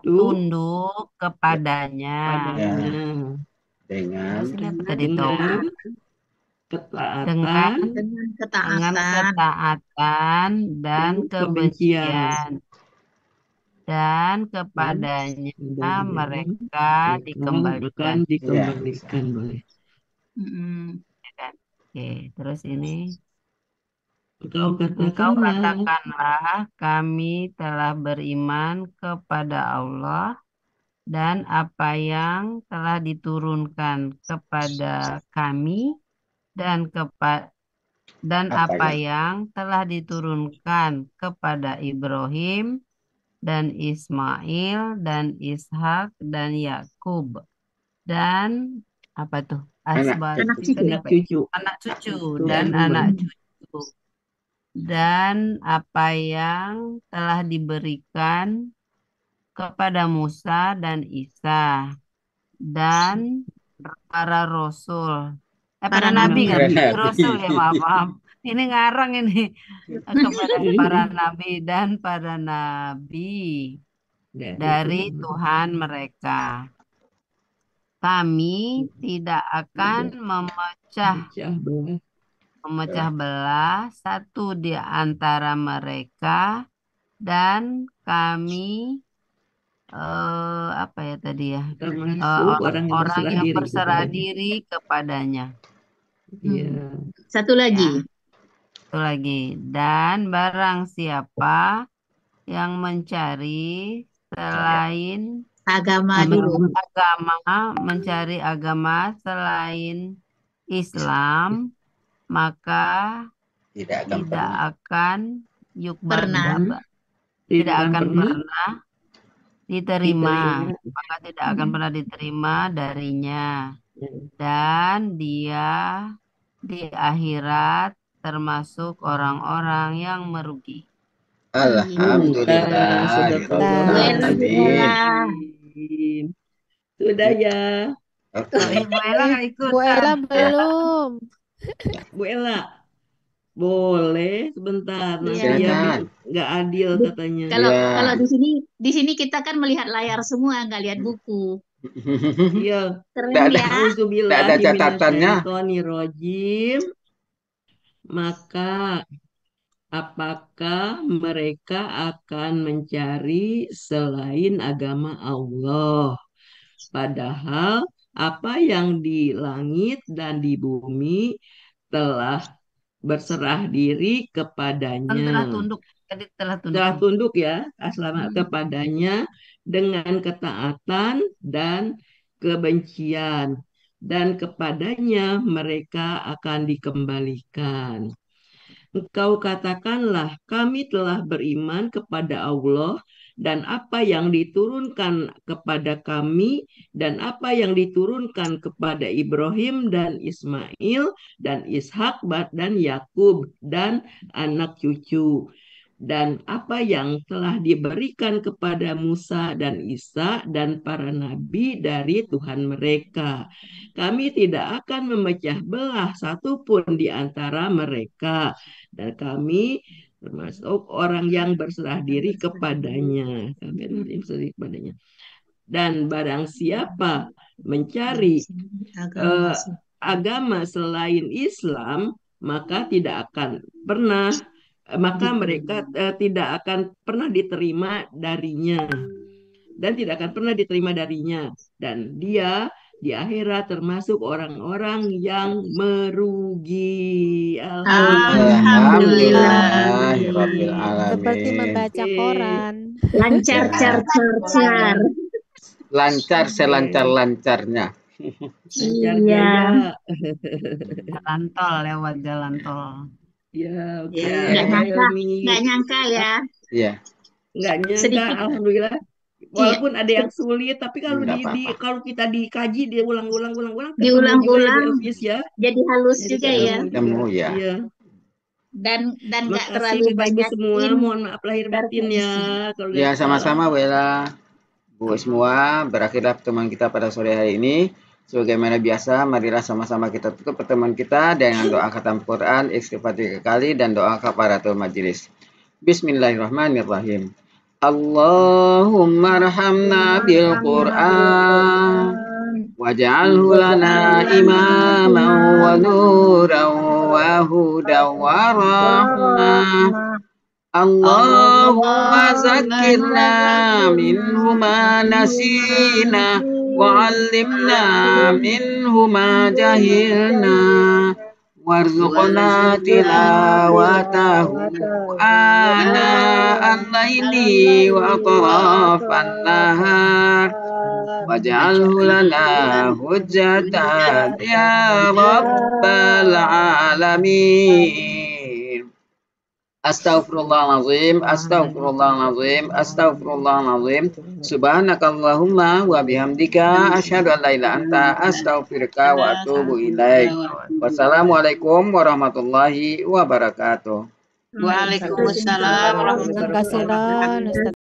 tunduk kepadanya. Dengan ketaatan dan kebencian. Dan kepadanya mereka dikembalikan. Boleh. Oke, terus ini. Engkau katakanlah, kami telah beriman kepada Allah dan apa yang telah diturunkan kepada kami dan apa yang telah diturunkan kepada Ibrahim dan Ismail dan Ishak dan Yakub dan apa tuh? Anak cucu Dan anak cucu. Dan apa yang telah diberikan kepada Musa dan Isa dan para rasul. Para nabi kan? Rasul ya, maaf. Ini ngarang ini. Kepada para nabi dan para nabi dari Tuhan mereka. Kami tidak akan memecah belah satu di antara mereka, dan kami apa ya tadi ya, orang yang berserah diri kepadanya. Satu lagi. Dan barang siapa yang mencari selain agama dulu. Mencari agama selain Islam, maka tidak akan pernah diterima, maka tidak akan pernah diterima darinya, dan dia di akhirat termasuk orang-orang yang merugi. Alhamdulillah. Sudah ya. Ibu Ella nggak ikut. Bu Ella belum. Bu Ella, boleh sebentar. Nanti ya nggak adil katanya. Kalau di sini kita kan melihat layar semua, nggak lihat buku. Iya. Keren ya. Tidak ada catatannya. Maka apakah mereka akan mencari selain agama Allah? Padahal apa yang di langit dan di bumi telah berserah diri kepadanya. Telah tunduk ya, kepadanya dengan ketaatan dan kebencian. Dan kepadanya mereka akan dikembalikan. Engkau katakanlah, kami telah beriman kepada Allah dan apa yang diturunkan kepada kami dan apa yang diturunkan kepada Ibrahim dan Ismail dan Ishak dan Yakub dan anak cucu, dan apa yang telah diberikan kepada Musa dan Isa dan para nabi dari Tuhan mereka. Kami tidak akan memecah belah satupun di antara mereka, dan kami termasuk orang yang berserah diri kepadanya. Dan barang siapa mencari agama selain Islam, maka mereka tidak akan pernah diterima darinya, dan dia di akhirat termasuk orang-orang yang merugi. Alhamdulillah. Seperti membaca koran. Lancar. Lancar selancar-lancarnya. Iya. Jalan tol, lewat jalan tol. Ya, oke. Nggak nyangka ya. Iya. Nggak nyangka, alhamdulillah. Walaupun ada yang sulit, tapi kalau kalau kita dikaji, dia ulang-ulang, ya. Jadi halus juga ya. Iya. Dan nggak terlalu banyak semua. Mohon maaf lahir batin ya. Ya, sama-sama Wela. Bu semua, berakhirlah pertemuan kita pada sore hari ini. Sebagaimana biasa, marilah sama-sama kita tutup pertemuan kita dengan doa khatam Quran, istighfar 3 kali, dan doa kafaratul majelis. Bismillahirrahmanirrahim. Allahumma arhamna bil Qur'an waj'alhu lana imaman wa nuran wa hudan wa rahmah. Allahumma zakkirna minhu ma nasina wa 'allimna minhu ma jahilna warzuqna tilawatahu ana al-laili wa atrafan nahar waj'alhu lana hujjatan ya rabbal alamin. Astaghfirullahaladzim, astaghfirullahaladzim, astaghfirullahaladzim. Subhanakallahumma wa bihamdika asyhadu an la ilaha anta astaghfiruka wa atubu ilaik. Wassalamualaikum warahmatullahi wabarakatuh. Waalaikumsalam warahmatullahi wabarakatuh.